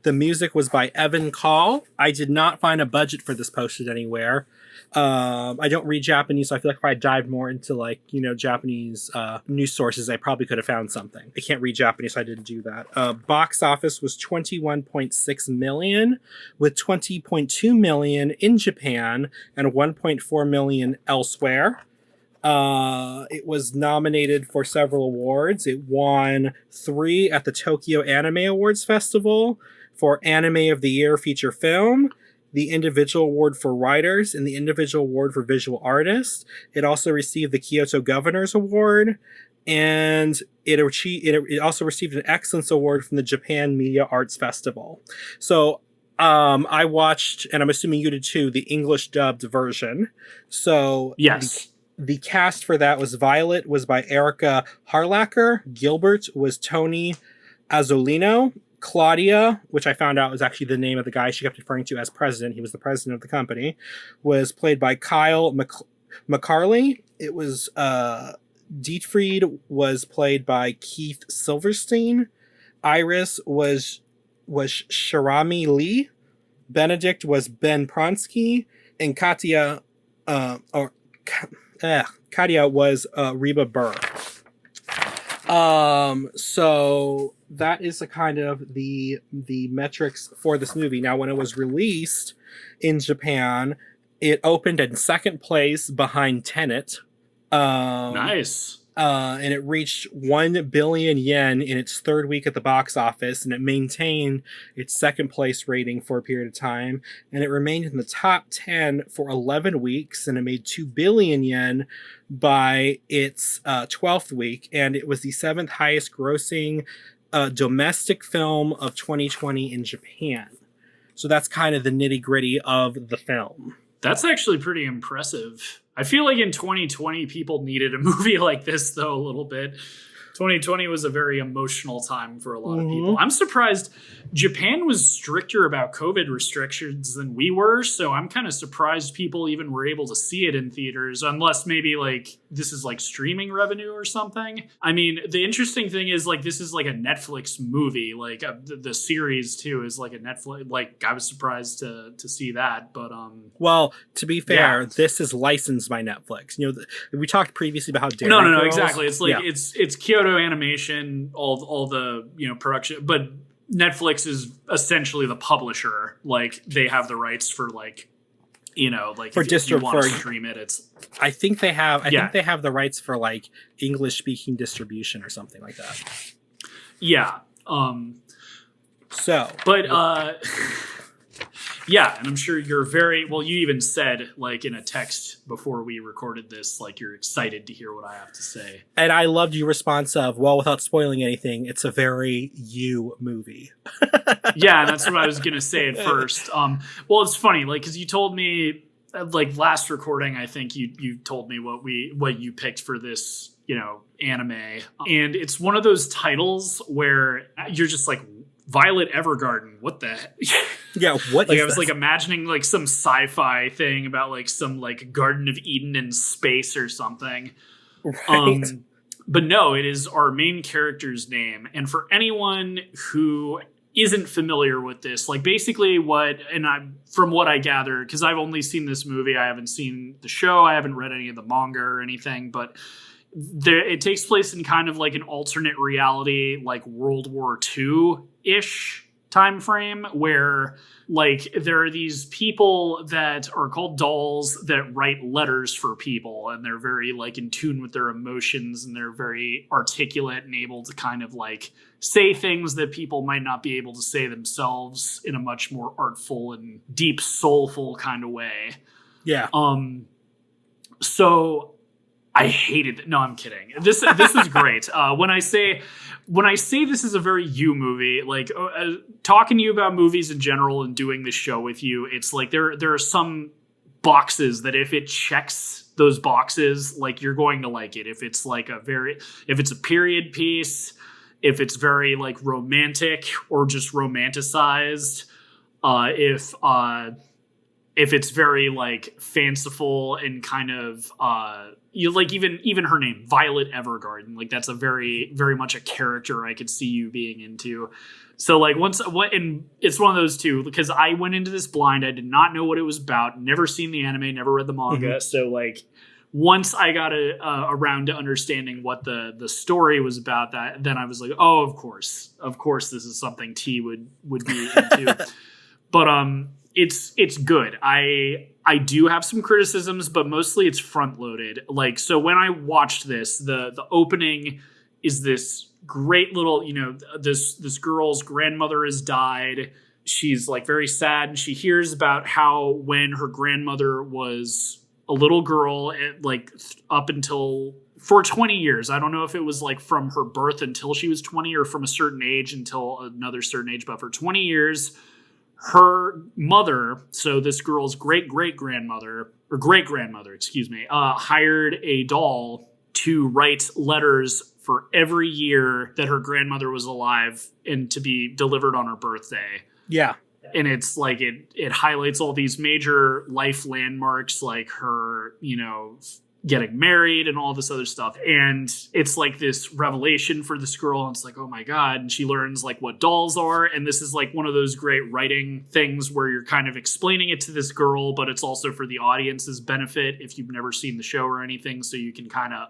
Speaker 3: The music was by Evan Call. I did not find a budget for this posted anywhere. I don't read Japanese, so I feel like if I dived more into Japanese news sources, I probably could have found something. I can't read Japanese, so I didn't do that. Box office was $21.6 million, with $20.2 million in Japan and $1.4 million elsewhere. It was nominated for several awards. It won 3 at the Tokyo Anime Awards Festival for Anime of the Year feature film, the individual award for writers, and the individual award for visual artists. It also received the Kyoto Governor's Award, and it also received an Excellence Award from the Japan Media Arts Festival. So I watched, and I'm assuming you did too, the English dubbed version. So
Speaker 2: yes.
Speaker 3: The cast for that was Violet was by Erica Harlacher, Gilbert was Tony Azzolino, Claudia, which I found out was actually the name of the guy she kept referring to as president. He was the president of the company. Was played by Kyle McCarley. It was Dietfried was played by Keith Silverstein. Iris was Sharami Lee. Benedict was Ben Pronsky, and Katia was Reba Burr. So that is the kind of the metrics for this movie. Now, when it was released in Japan, it opened in second place behind Tenet.
Speaker 2: Nice.
Speaker 3: And it reached 1 billion yen in its third week at the box office, and it maintained its second place rating for a period of time, and it remained in the top 10 for 11 weeks, and it made 2 billion yen by its 12th week, and it was the 7th highest grossing domestic film of 2020 in Japan. So that's kind of the nitty-gritty of the film.
Speaker 2: That's actually pretty impressive. I feel like in 2020, people needed a movie like this, though, a little bit. 2020 was a very emotional time for a lot of people. I'm surprised Japan was stricter about COVID restrictions than we were, so I'm kind of surprised people even were able to see it in theaters, unless maybe this is streaming revenue or something. I mean, the interesting thing is this is a Netflix movie, the series too is a Netflix. I was surprised to see that, but
Speaker 3: well, to be fair, this is licensed by Netflix. We talked previously about how Dairy
Speaker 2: no,
Speaker 3: Girls.
Speaker 2: exactly. It's Kyoto Animation, all the production, but Netflix is essentially the publisher. They have the rights for for if you want to stream it. It's
Speaker 3: I think they have they have the rights for English speaking distribution or something like that.
Speaker 2: Yeah.
Speaker 3: So,
Speaker 2: but yeah, and I'm sure you're very well. You even said in a text before we recorded this, you're excited to hear what I have to say.
Speaker 3: And I loved your response of, well, without spoiling anything, it's a very you movie.
Speaker 2: Yeah, and that's what I was gonna say at first. Well, it's funny, because you told me last recording, I think you told me what you picked for this anime, and it's one of those titles where you're just Violet Evergarden, what the heck?
Speaker 3: Yeah, what is
Speaker 2: I was
Speaker 3: this?
Speaker 2: imagining some sci-fi thing about some Garden of Eden in space or something.
Speaker 3: Right.
Speaker 2: But no, it is our main character's name. And for anyone who isn't familiar with this, basically from what I gather, because I've only seen this movie, I haven't seen the show, I haven't read any of the manga or anything, but it takes place in kind of an alternate reality, World War II-ish time frame where like there are these people that are called dolls that write letters for people, and they're very like in tune with their emotions, and they're very articulate and able to kind of like say things that people might not be able to say themselves in a much more artful and deep, soulful kind of way.
Speaker 3: Yeah.
Speaker 2: So I hated it. No, I'm kidding. This is great. When I say this is a very you movie, like talking to you about movies in general and doing this show with you, it's like there are some boxes that if it checks those boxes, like you're going to like it. If it's like if it's a period piece, if it's very like romantic or just romanticized, if it's very like fanciful and kind of you like even her name, Violet Evergarden, like that's a very, very much a character I could see you being into. So like and it's one of those two, because I went into this blind. I did not know what it was about, never seen the anime, never read the manga. Mm-hmm. So like once I got around to understanding what the story was about, then I was like, oh, of course this is something T would be into. But it's good. I do have some criticisms, but mostly it's front loaded. Like, so when I watched this, the opening is this great little, this girl's grandmother has died. She's like very sad, and she hears about how when her grandmother was a little girl, like up until for 20 years, I don't know if it was like from her birth until she was 20 or from a certain age until another certain age, but for 20 years, her mother, so this girl's great-grandmother, hired a doll to write letters for every year that her grandmother was alive and to be delivered on her birthday.
Speaker 3: Yeah.
Speaker 2: And it's like it highlights all these major life landmarks, like her, getting married and all this other stuff. And it's like this revelation for this girl. And it's like, oh my God. And she learns like what dolls are. And this is like one of those great writing things where you're kind of explaining it to this girl, but it's also for the audience's benefit if you've never seen the show or anything. So you can kind of,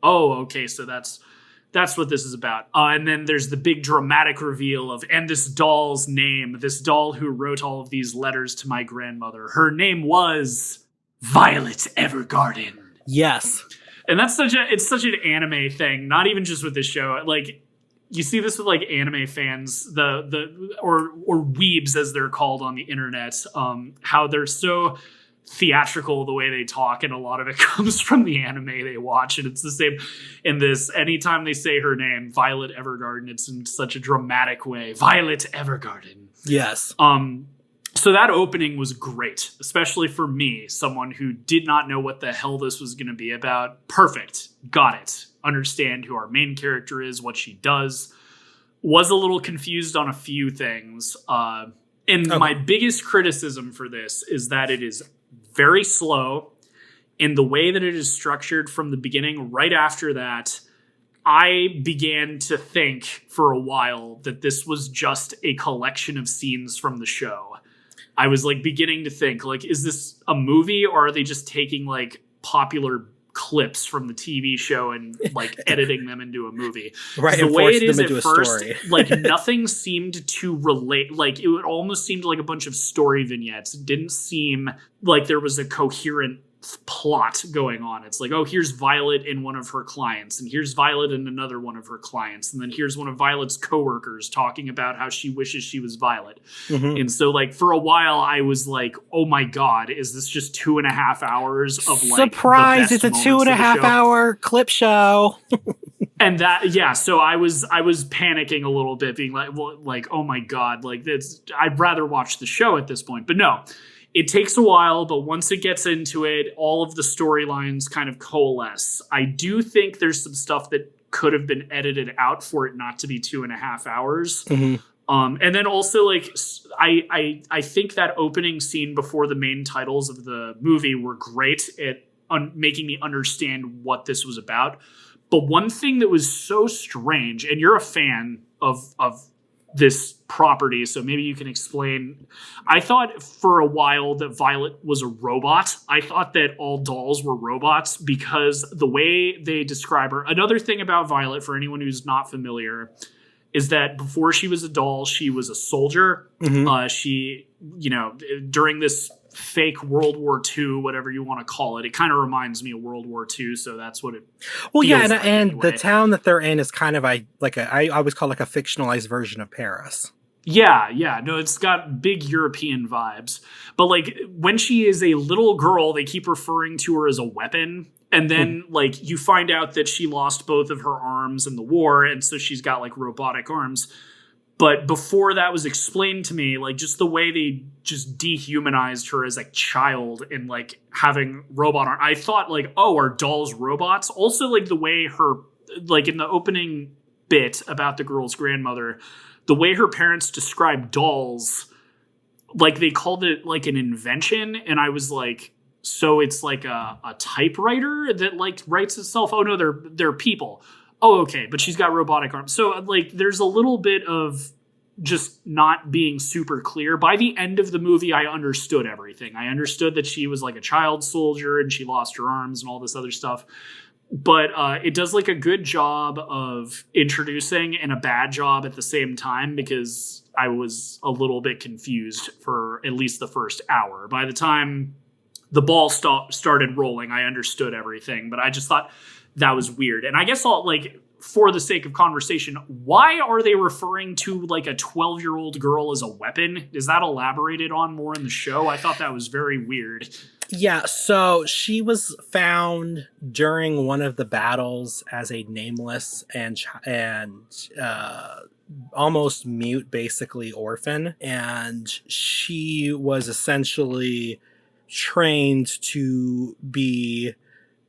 Speaker 2: oh, okay, so that's what this is about. And then there's the big dramatic reveal of, and this doll's name, this doll who wrote all of these letters to my grandmother, her name was Violet Evergarden.
Speaker 3: Yes.
Speaker 2: And that's it's such an anime thing, not even just with this show. Like, you see this with like anime fans, or weebs as they're called on the internet, how they're so theatrical the way they talk, and a lot of it comes from the anime they watch. And it's the same in this. Anytime they say her name, Violet Evergarden, it's in such a dramatic way. Violet Evergarden.
Speaker 3: Yes.
Speaker 2: So that opening was great, especially for me, someone who did not know what the hell this was going to be about. Perfect. Got it. Understand who our main character is, what she does. Was a little confused on a few things. My biggest criticism for this is that it is very slow in the way that it is structured from the beginning. Right after that, I began to think for a while that this was just a collection of scenes from the show. I was like beginning to think, like, is this a movie, or are they just taking like popular clips from the TV show and like editing them into a movie?
Speaker 3: Right.
Speaker 2: The way it is at first,
Speaker 3: story.
Speaker 2: like nothing seemed to relate. Like it almost seemed like a bunch of story vignettes. It didn't seem like there was a coherent plot going on. It's like, oh, here's Violet and one of her clients, and here's Violet and another one of her clients, and then here's one of Violet's coworkers talking about how she wishes she was Violet. Mm-hmm. And so like for a while I was like, oh my God, is this just 2.5 hours of like
Speaker 3: surprise, it's a 2.5 hour clip show.
Speaker 2: And that, yeah, so I was panicking a little bit, being like, well, like, oh my God, like this, I'd rather watch the show at this point. But no, it takes a while, but once it gets into it, all of the storylines kind of coalesce. I do think there's some stuff that could have been edited out for it not to be 2.5 hours. Mm-hmm. And then also, like, I think that opening scene before the main titles of the movie were great at making me understand what this was about. But one thing that was so strange, and you're a fan of this property, so maybe you can explain. I thought for a while that Violet was a robot. I thought that all dolls were robots because the way they describe her. Another thing about Violet, for anyone who's not familiar, is that before she was a doll, she was a soldier. She, during this fake World War II, whatever you want to call it kind of reminds me of World War II, so that's what it feels like
Speaker 3: and
Speaker 2: anyway.
Speaker 3: the town that they're in is kind of I always call like a fictionalized version of Paris.
Speaker 2: Yeah. No, it's got big European vibes. But like when she is a little girl, they keep referring to her as a weapon. And then like you find out that she lost both of her arms in the war. And so she's got like robotic arms. But before that was explained to me, like just the way they just dehumanized her as a child and like having robot arm. I thought like, oh, are dolls robots? Also like the way her, like in the opening bit about the girl's grandmother, the way her parents described dolls, like they called it like an invention. And I was like, so it's like a typewriter that like writes itself. Oh no, they're people. Oh, okay. But she's got robotic arms. So like there's a little bit of just not being super clear. By the end of the movie, I understood everything. I understood that she was like a child soldier and she lost her arms and all this other stuff. But it does like a good job of introducing and a bad job at the same time, because I was a little bit confused for at least the first hour. By the time the ball started rolling, I understood everything, but I just thought that was weird. And I guess I'll like, for the sake of conversation, why are they referring to like a 12-year-old girl as a weapon? Is that elaborated on more in the show? I thought that was very weird.
Speaker 3: Yeah, so she was found during one of the battles as a nameless and almost mute, basically orphan, and she was essentially trained to be.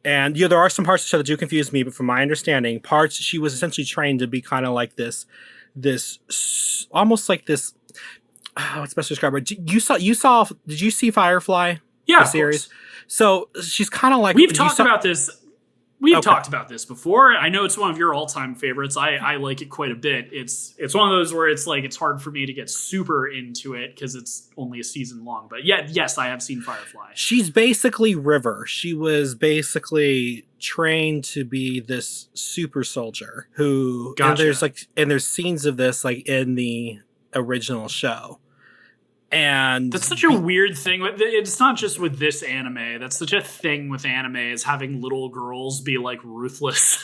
Speaker 3: And there are some parts of the show that do confuse me, but from my understanding, she was essentially trained to be kind of like this almost like this. Oh, it's best to describe it. Did you see Firefly?
Speaker 2: Yeah,
Speaker 3: the series. So she's kind of like
Speaker 2: we've talked about this. We've talked about this before. I know it's one of your all-time favorites. I like it quite a bit. It's one of those where it's like it's hard for me to get super into it because it's only a season long. But yes, I have seen Firefly.
Speaker 3: She's basically River. She was basically trained to be this super soldier who.
Speaker 2: Gotcha.
Speaker 3: And there's scenes of this like in the original show. And
Speaker 2: that's such a weird thing. It's not just with this anime. That's such a thing with anime, is having little girls be like ruthless.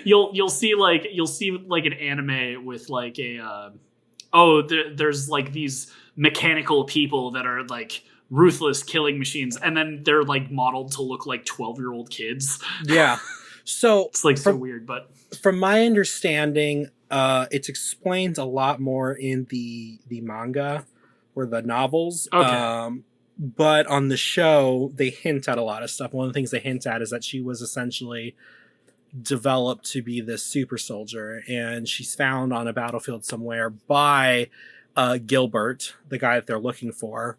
Speaker 2: you'll see like an anime with like there's like these mechanical people that are like ruthless killing machines, and then they're like modeled to look like 12-year-old kids.
Speaker 3: Yeah. So
Speaker 2: it's like so weird, but
Speaker 3: from my understanding, it's explained a lot more in the manga or the novels.
Speaker 2: Okay.
Speaker 3: But on the show, they hint at a lot of stuff. One of the things they hint at is that she was essentially developed to be this super soldier, and she's found on a battlefield somewhere by Gilbert, the guy that they're looking for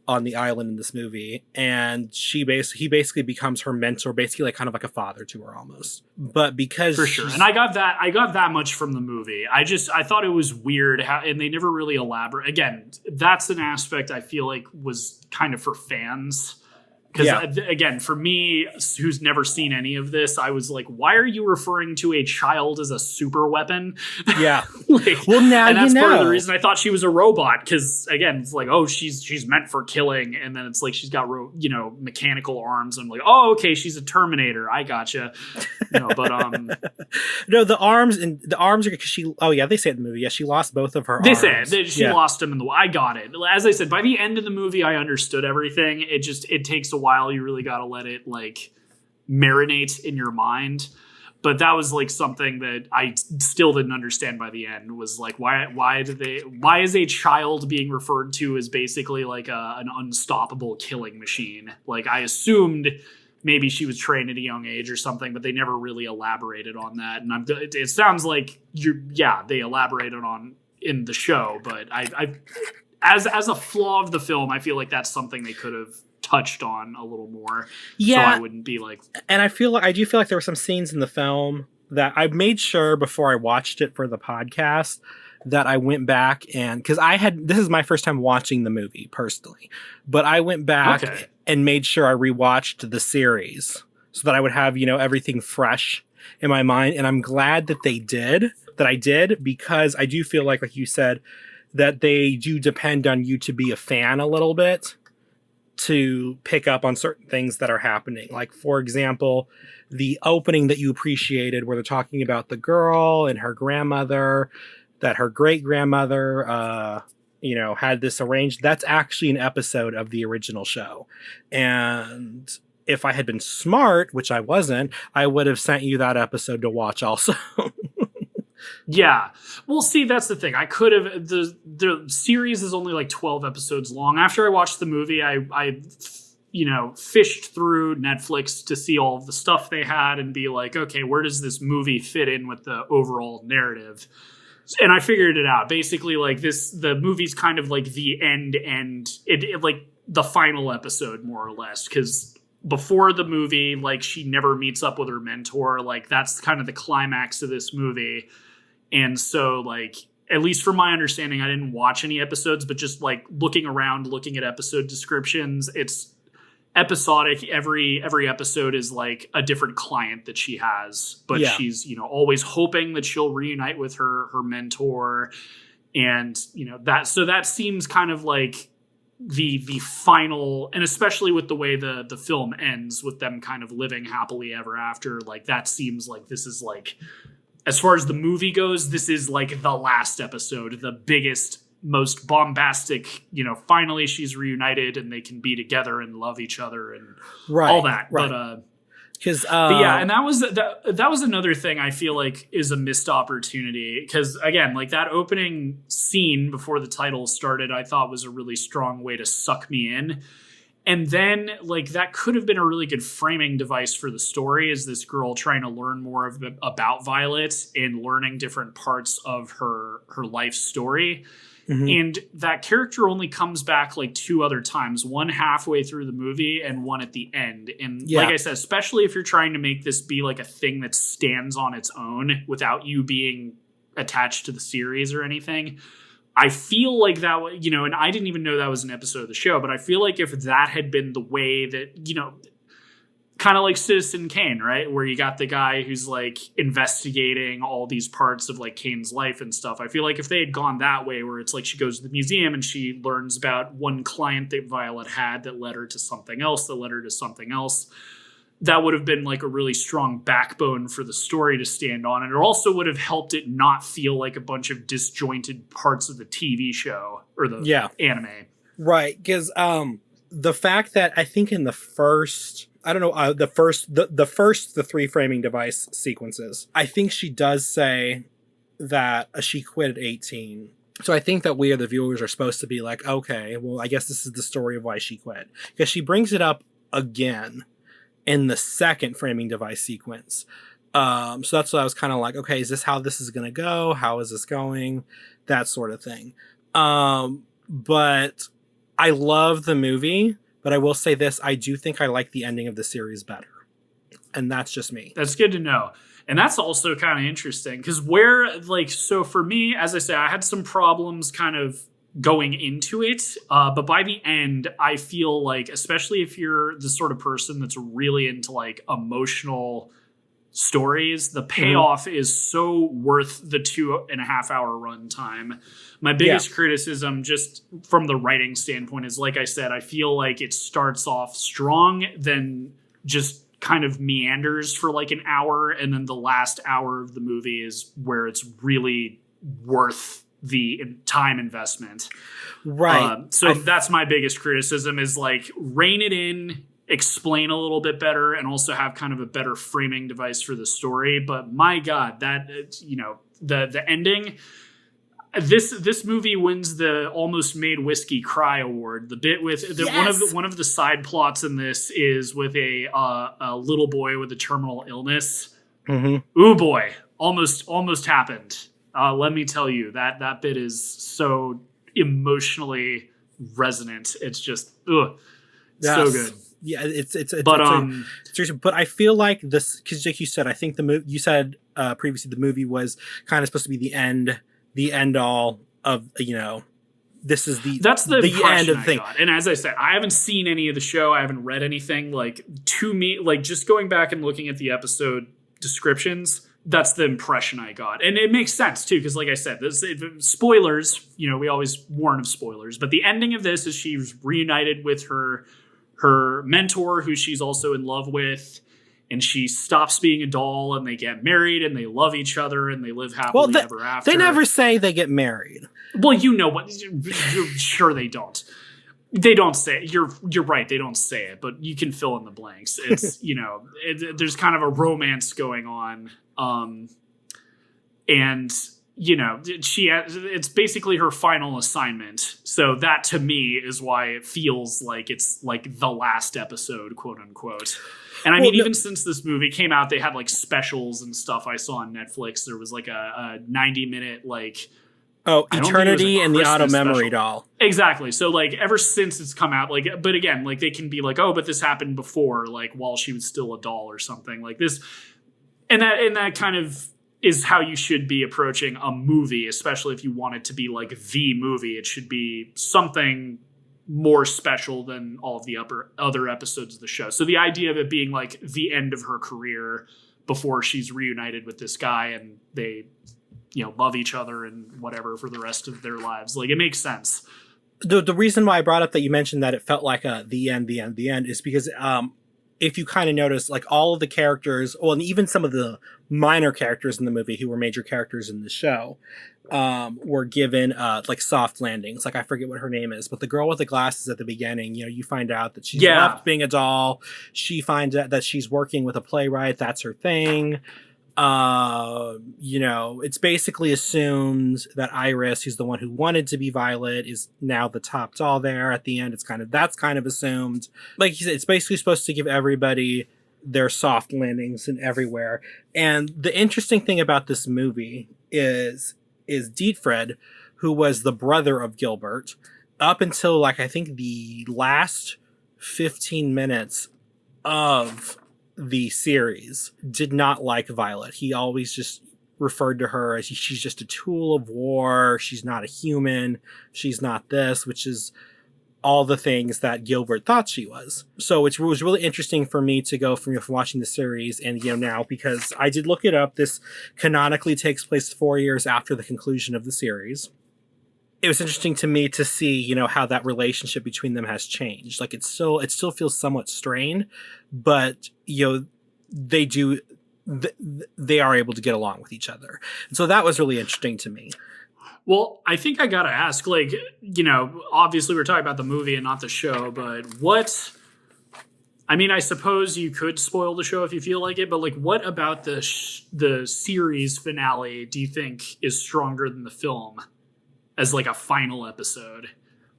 Speaker 3: on the island in this movie, and he basically becomes her mentor, basically like kind of like a father to her almost. But because
Speaker 2: for sure, and I got that much from the movie. I thought it was weird how, and they never really elaborate. Again, that's an aspect I feel like was kind of for fans. Because again, for me, who's never seen any of this, I was like, "Why are you referring to a child as a super weapon?"
Speaker 3: Yeah.
Speaker 2: Well, now and that's part of the reason I thought she was a robot. Because again, it's like, oh, she's meant for killing, and then it's like she's got mechanical arms. I'm like, oh, okay, she's a Terminator. I gotcha. No, but
Speaker 3: no, the arms are because she. Oh yeah, they say it in the movie. Yeah, she lost both of her arms.
Speaker 2: They said she lost them in the. I got it. As I said, by the end of the movie, I understood everything. It takes a while. You really got to let it like marinate in your mind. But that was like something that I still didn't understand by the end, was like, why is a child being referred to as basically like an unstoppable killing machine? Like I assumed maybe she was trained at a young age or something, but they never really elaborated on that. And it sounds like they elaborated on in the show, but I as a flaw of the film, I feel like that's something they could have touched on a little more.
Speaker 3: Yeah.
Speaker 2: So I wouldn't be like.
Speaker 3: And I do feel like there were some scenes in the film that I made sure before I watched it for the podcast that I went back and, because this is my first time watching the movie personally, but I went back and made sure I rewatched the series so that I would have, everything fresh in my mind. And I'm glad that they did, that I did, because I do feel like you said, that they do depend on you to be a fan a little bit to pick up on certain things that are happening. Like, for example, the opening that you appreciated where they're talking about the girl and her grandmother, that her great grandmother, had this arranged. That's actually an episode of the original show. And if I had been smart, which I wasn't, I would have sent you that episode to watch also.
Speaker 2: Yeah. Well, see, that's the thing. I could have, the series is only like 12 episodes long. After I watched the movie, I fished through Netflix to see all of the stuff they had and be like, okay, where does this movie fit in with the overall narrative? And I figured it out. Basically, like the movie's kind of like the end, it like the final episode, more or less, because before the movie, like, she never meets up with her mentor. Like, that's kind of the climax of this movie. And so, like, at least from my understanding, I didn't watch any episodes, but just like looking around, looking at episode descriptions, it's episodic. Every episode is like a different client that she has, but she's, always hoping that she'll reunite with her mentor. And, that seems kind of like the final, and especially with the way the film ends with them kind of living happily ever after, like, that seems like this is like, as far as the movie goes, this is like the last episode, the biggest, most bombastic, finally she's reunited and they can be together and love each other and all that. Right. But yeah, and that was another thing I feel like is a missed opportunity, because again, like, that opening scene before the title started, I thought was a really strong way to suck me in. And then, like, that could have been a really good framing device for the story, is this girl trying to learn more about Violet and learning different parts of her life story. Mm-hmm. And that character only comes back like 2 other times, one halfway through the movie and one at the end. And like I said, especially if you're trying to make this be like a thing that stands on its own without you being attached to the series or anything, I feel like that, and I didn't even know that was an episode of the show, but I feel like if that had been the way that, kind of like Citizen Kane, right? Where you got the guy who's like investigating all these parts of like Kane's life and stuff. I feel like if they had gone that way, where it's like she goes to the museum and she learns about one client that Violet had that led her to something else, that would have been like a really strong backbone for the story to stand on. And it also would have helped it not feel like a bunch of disjointed parts of the TV show or the anime.
Speaker 3: Right. Because the fact that I think in the first, the 3 framing device sequences, I think she does say that she quit at 18. So I think that we, the viewers, are supposed to be like, okay, well, I guess this is the story of why she quit. Because she brings it up again in the second framing device sequence. So that's what I was kind of like, okay, is this how this is going to go? How is this going? That sort of thing. But I love the movie, but I will say this, I do think I like the ending of the series better. And that's just me.
Speaker 2: That's good to know. And that's also kind of interesting, because so for me, as I say, I had some problems kind of going into it. But by the end, I feel like, especially if you're the sort of person that's really into like emotional stories, the payoff is so worth the 2.5 hour runtime. My biggest criticism, just from the writing standpoint, is, like I said, I feel like it starts off strong, then just kind of meanders for like an hour, and then the last hour of the movie is where it's really worth the time investment.
Speaker 3: Right.
Speaker 2: So that's my biggest criticism, is like, rein it in, explain a little bit better, and also have kind of a better framing device for the story. But my God, that, the ending, this movie wins the Almost Made Whiskey Cry award. The bit with one of the side plots in this is with a little boy with a terminal illness. Mm-hmm. Ooh boy, almost happened. Let me tell you, that bit is so emotionally resonant. It's just so good.
Speaker 3: Yeah, but I feel like this, because like you said, I think you said previously the movie was kind of supposed to be the end all of, this is
Speaker 2: that's the
Speaker 3: end of the thing.
Speaker 2: And as I said, I haven't seen any of the show. I haven't read anything. Like, to me, like, just going back and looking at the episode descriptions, That's the impression I got. And it makes sense too, because like I said, spoilers, we always warn of spoilers, but the ending of this is she's reunited with her mentor, who she's also in love with, and she stops being a doll, and they get married, and they love each other, and they live happily ever after.
Speaker 3: They never say they get married.
Speaker 2: Well, you know what? Sure they don't. They don't say it. You're right. They don't say it, but you can fill in the blanks. It's there's kind of a romance going on, and it's basically her final assignment. So that to me is why it feels like it's like the last episode, quote unquote. And I mean, even since this movie came out, they had like specials and stuff. I saw on Netflix. There was like a 90-minute like.
Speaker 3: Oh, Eternity and the Auto Memory Doll. Exactly.
Speaker 2: So like ever since it's come out, like, but again, like they can be like, oh, but this happened before, like while she was still a doll or something like this. And that kind of is how you should be approaching a movie, especially if you want it to be like the movie. It should be something more special than all of the other episodes of the show. So the idea of it being like the end of her career before she's reunited with this guy and they love each other and whatever for the rest of their lives. Like, it makes sense.
Speaker 3: The reason why I brought up that you mentioned that it felt like the end is because if you kind of notice, like all of the characters, well, and even some of the minor characters in the movie who were major characters in the show, were given like soft landings. Like, I forget what her name is, but the girl with the glasses at the beginning, you find out that she's left being a doll. She finds out that she's working with a playwright. That's her thing. It's basically assumed that Iris, who's the one who wanted to be Violet, is now the top doll there at the end. That's kind of assumed. Like you said, it's basically supposed to give everybody their soft landings and everywhere. And the interesting thing about this movie is Dietfried, who was the brother of Gilbert, up until like, I think the last 15 minutes of the series, did not like Violet. He always just referred to her as she's just a tool of war. She's not a human. She's not this, which is all the things that Gilbert thought she was. So it was really interesting for me to go from watching the series and now, because I did look it up, this canonically takes place 4 years after the conclusion of the series. It was interesting to me to see, how that relationship between them has changed. Like, it still feels somewhat strained, but, they are able to get along with each other. And so that was really interesting to me.
Speaker 2: Well, I think I got to ask, like, obviously we're talking about the movie and not the show, but I suppose you could spoil the show if you feel like it, but like, what about the series finale do you think is stronger than the film? As like a final episode.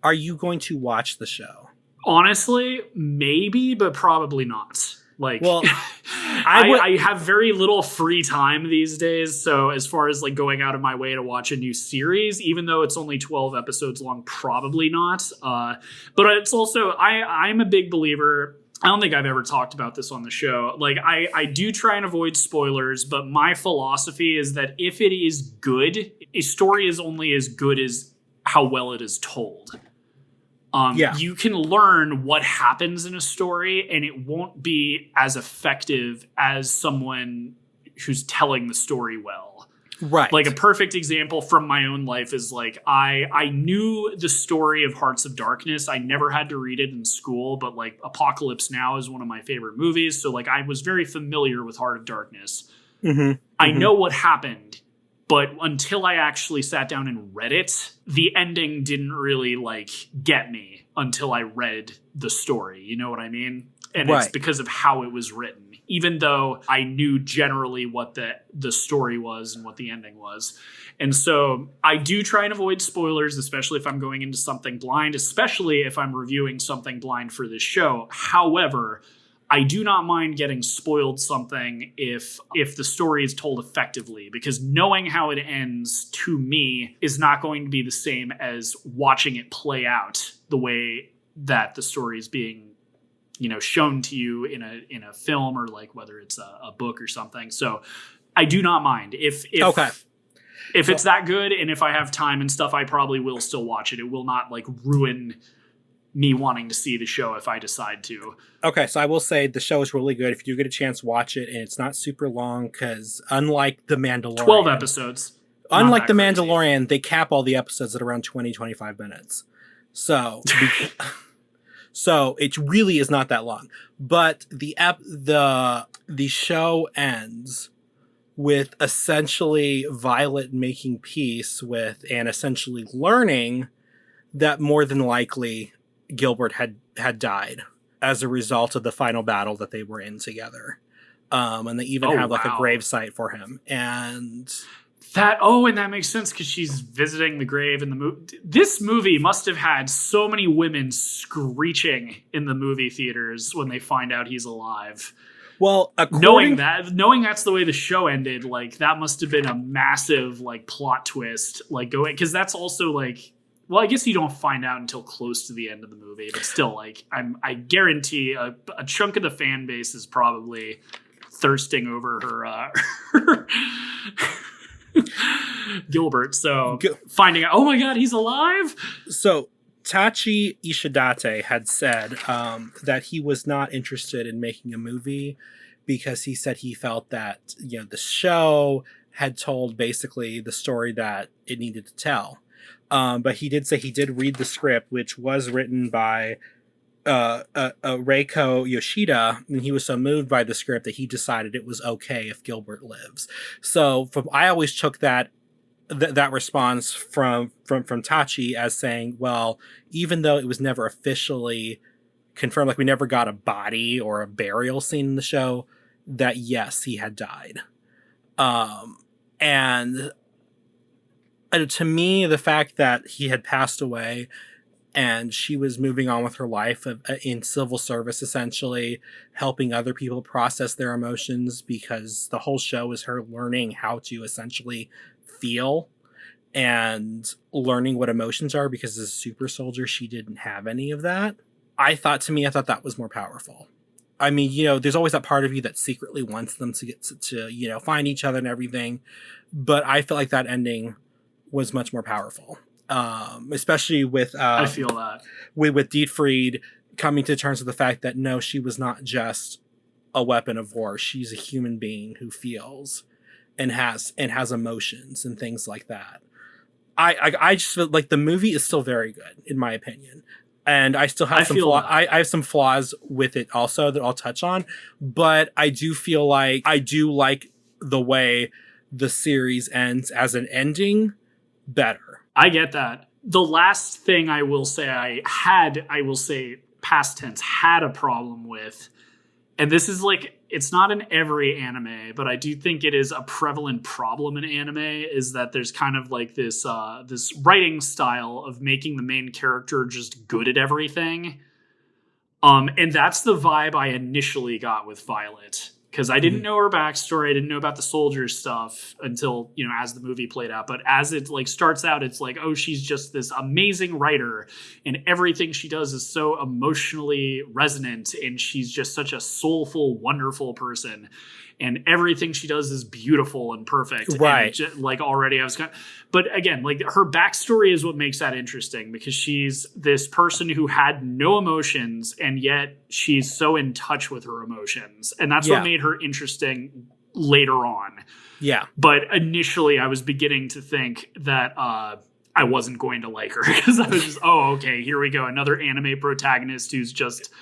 Speaker 3: Are you going to watch the show?
Speaker 2: Honestly, maybe, but probably not. Like,
Speaker 3: well,
Speaker 2: I have very little free time these days. So as far as like going out of my way to watch a new series, even though it's only 12 episodes long, probably not. But it's also, I'm a big believer. I don't think I've ever talked about this on the show. Like, I do try and avoid spoilers, but my philosophy is that if it is good, a story is only as good as how well it is told. You can learn what happens in a story, and it won't be as effective as someone who's telling the story well.
Speaker 3: Right.
Speaker 2: Like, a perfect example from my own life is like, I knew the story of Hearts of Darkness. I never had to read it in school, but like Apocalypse Now is one of my favorite movies. So like, I was very familiar with Heart of Darkness.
Speaker 3: Mm-hmm.
Speaker 2: I know what happened, but until I actually sat down and read it, the ending didn't really like get me until I read the story. You know what I mean? And It's because of how it was written. Even though I knew generally what the story was and what the ending was. And so I do try and avoid spoilers, especially if I'm going into something blind, especially if I'm reviewing something blind for this show. However, I do not mind getting spoiled something if the story is told effectively, because knowing how it ends to me is not going to be the same as watching it play out the way that the story is being shown to you in a film, or like whether it's a book or something. So I do not mind if it's that good, and if I have time and stuff, I probably will still watch it. It will not like ruin me wanting to see the show if I decide to.
Speaker 3: Okay, so I will say the show is really good. If you do get a chance, watch it, and it's not super long because unlike The Mandalorian...
Speaker 2: 12 episodes.
Speaker 3: Unlike The
Speaker 2: crazy.
Speaker 3: Mandalorian, they cap all the episodes at around 20, 25 minutes. So... So it really is not that long, but the show ends with essentially Violet making peace with and essentially learning that more than likely Gilbert had died as a result of the final battle that they were in together. And they even have like a gravesite for him. And
Speaker 2: that makes sense because she's visiting the grave in the movie. This movie must have had so many women screeching in the movie theaters when they find out he's alive.
Speaker 3: Well,
Speaker 2: knowing that's the way the show ended, like that must have been a massive like plot twist, like going, because that's also like, well, I guess you don't find out until close to the end of the movie, but still, like I guarantee a chunk of the fan base is probably thirsting over her Gilbert. So finding out, oh my God, he's alive.
Speaker 3: So Tachi Ishidate had said that he was not interested in making a movie because he said he felt that, you know, the show had told basically the story that it needed to tell. But he did say he did read the script, which was written by Reiko Yoshida, and he was so moved by the script that he decided it was okay if Gilbert lives. So I always took that response from Tachi as saying, well, even though it was never officially confirmed, like we never got a body or a burial scene in the show, that yes, he had died. And to me, the fact that he had passed away and she was moving on with her life in civil service, essentially helping other people process their emotions, because the whole show is her learning how to essentially feel and learning what emotions are, because as a super soldier, she didn't have any of that. I thought that was more powerful. I mean, you know, there's always that part of you that secretly wants them to get to you know, find each other and everything. But I felt like that ending was much more powerful. Especially with
Speaker 2: I feel that
Speaker 3: with Dietfried coming to terms with the fact that no, she was not just a weapon of war. She's a human being who feels and has emotions and things like that. I just feel like the movie is still very good in my opinion, and I still have I have some flaws with it also that I'll touch on, but I do feel like I do like the way the series ends as an ending better.
Speaker 2: I get that. The last thing I will say I will say past tense, had a problem with, and this is like, it's not in every anime, but I do think it is a prevalent problem in anime, is that there's kind of like this this writing style of making the main character just good at everything. And that's the vibe I initially got with Violet. Because I didn't know her backstory, I didn't know about the soldier stuff until, you know, as the movie played out. But as it like starts out, it's like, oh, she's just this amazing writer, and everything she does is so emotionally resonant, and she's just such a soulful, wonderful person, and everything she does is beautiful and perfect.
Speaker 3: Right.
Speaker 2: And like already I was kind of, but again, like her backstory is what makes that interesting, because she's this person who had no emotions, and yet she's so in touch with her emotions. And that's what made her interesting later on.
Speaker 3: Yeah.
Speaker 2: But initially I was beginning to think that I wasn't going to like her, because I was just, oh, okay, here we go. Another anime protagonist who's just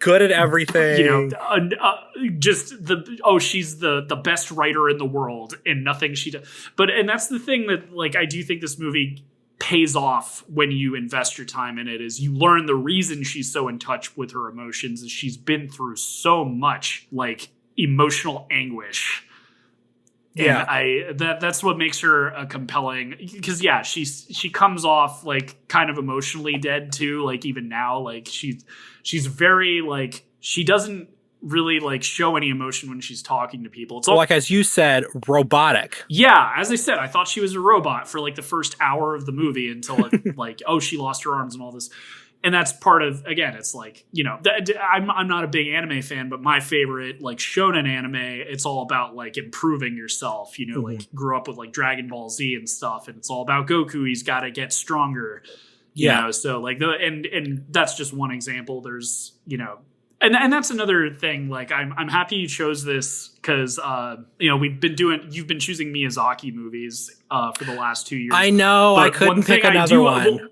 Speaker 3: good at everything,
Speaker 2: you know, just she's the best writer in the world, and nothing she does. And that's the thing that, like, I do think this movie pays off when you invest your time in it, is you learn the reason she's so in touch with her emotions is she's been through so much like emotional anguish.
Speaker 3: Yeah.
Speaker 2: And that's what makes her a compelling, because she comes off like kind of emotionally dead too. Like even now, like she's very like, she doesn't really like show any emotion when she's talking to people. It's all,
Speaker 3: like, as you said, robotic.
Speaker 2: Yeah. As I said, I thought she was a robot for like the first hour of the movie until it, like, oh, she lost her arms and all this. And that's part of, again, it's like, you know, I'm not a big anime fan, but my favorite, like, shonen anime, it's all about, like, improving yourself, you know, like, grew up with, like, Dragon Ball Z and stuff, and it's all about Goku, he's got to get stronger. You
Speaker 3: Yeah.
Speaker 2: know, so like and that's just one example. There's, you know, and that's another thing. Like I'm happy you chose this because you know, you've been choosing Miyazaki movies for the last 2 years.
Speaker 3: I know.
Speaker 2: But
Speaker 3: I couldn't
Speaker 2: one thing
Speaker 3: pick another one.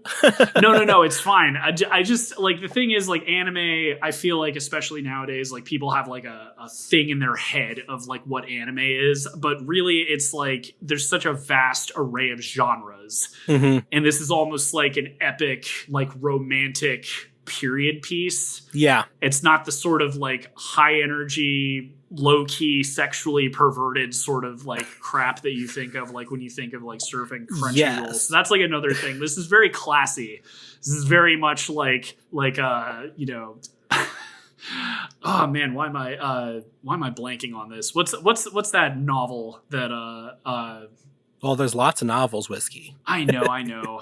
Speaker 2: no, it's fine. I just like the thing is like anime. I feel like especially nowadays, like people have like a thing in their head of like what anime is, but really it's like there's such a vast array of genres,
Speaker 3: Mm-hmm.
Speaker 2: and this is almost like an epic, like romantic period piece.
Speaker 3: Yeah.
Speaker 2: It's not the sort of like high energy, low key, sexually perverted sort of like crap that you think of like when you think of like surfing Crunchyroll.
Speaker 3: Yes.
Speaker 2: So that's like another thing. This is very classy. This is very much like you know. Oh man, why am I blanking on this? What's that novel that
Speaker 3: Well, there's lots of novels, Whiskey.
Speaker 2: I know.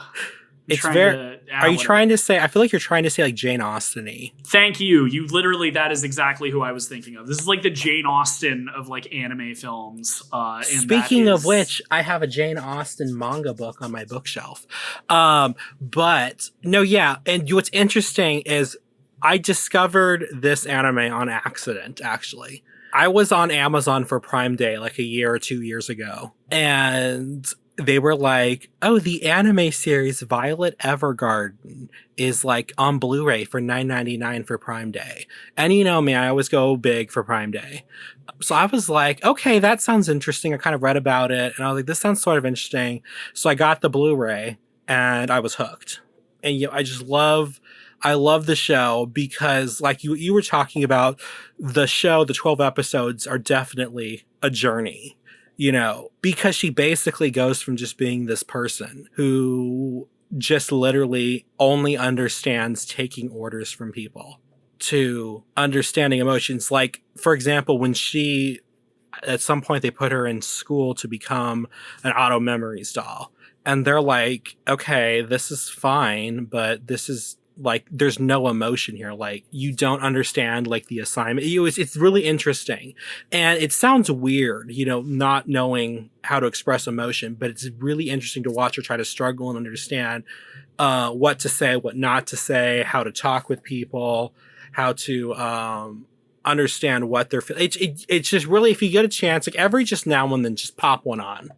Speaker 3: It's very. Are you trying to say? I feel like you're trying to say like Jane Austen-y.
Speaker 2: Thank you. You literally, that is exactly who I was thinking of. This is like the Jane Austen of like anime films. And
Speaker 3: Speaking of which, I have a Jane Austen manga book on my bookshelf. But no, yeah. And what's interesting is I discovered this anime on accident, actually. I was on Amazon for Prime Day like a year or 2 years ago. And they were like, oh, the anime series Violet Evergarden is like on Blu-ray for $9.99 for Prime Day. And you know me, I always go big for Prime Day. So I was like, okay, that sounds interesting. I kind of read about it and I was like, this sounds sort of interesting. So I got the Blu-ray and I was hooked. And you know, I love the show because like you were talking about the show, the 12 episodes are definitely a journey. You know, because she basically goes from just being this person who just literally only understands taking orders from people to understanding emotions. Like, for example, when at some point they put her in school to become an auto memories doll. And they're like, okay, this is fine, but this is like, there's no emotion here. Like, you don't understand like the assignment. It's really interesting. And it sounds weird, you know, not knowing how to express emotion, but it's really interesting to watch her try to struggle and understand what to say, what not to say, how to talk with people, how to understand what they're feeling. It's just really, if you get a chance, like every just now and then, just pop one on.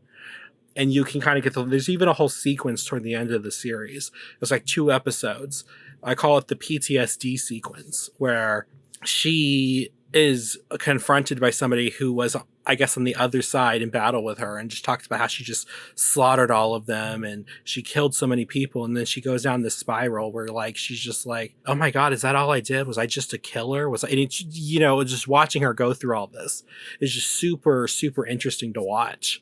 Speaker 3: And you can kind of get there's even a whole sequence toward the end of the series. It's like 2 episodes. I call it the PTSD sequence, where she is confronted by somebody who was, I guess, on the other side in battle with her and just talks about how she just slaughtered all of them and she killed so many people. And then she goes down this spiral where like, she's just like, oh my God, is that all I did? Was I just a killer? And it's, you know, just watching her go through all this is just super, super interesting to watch.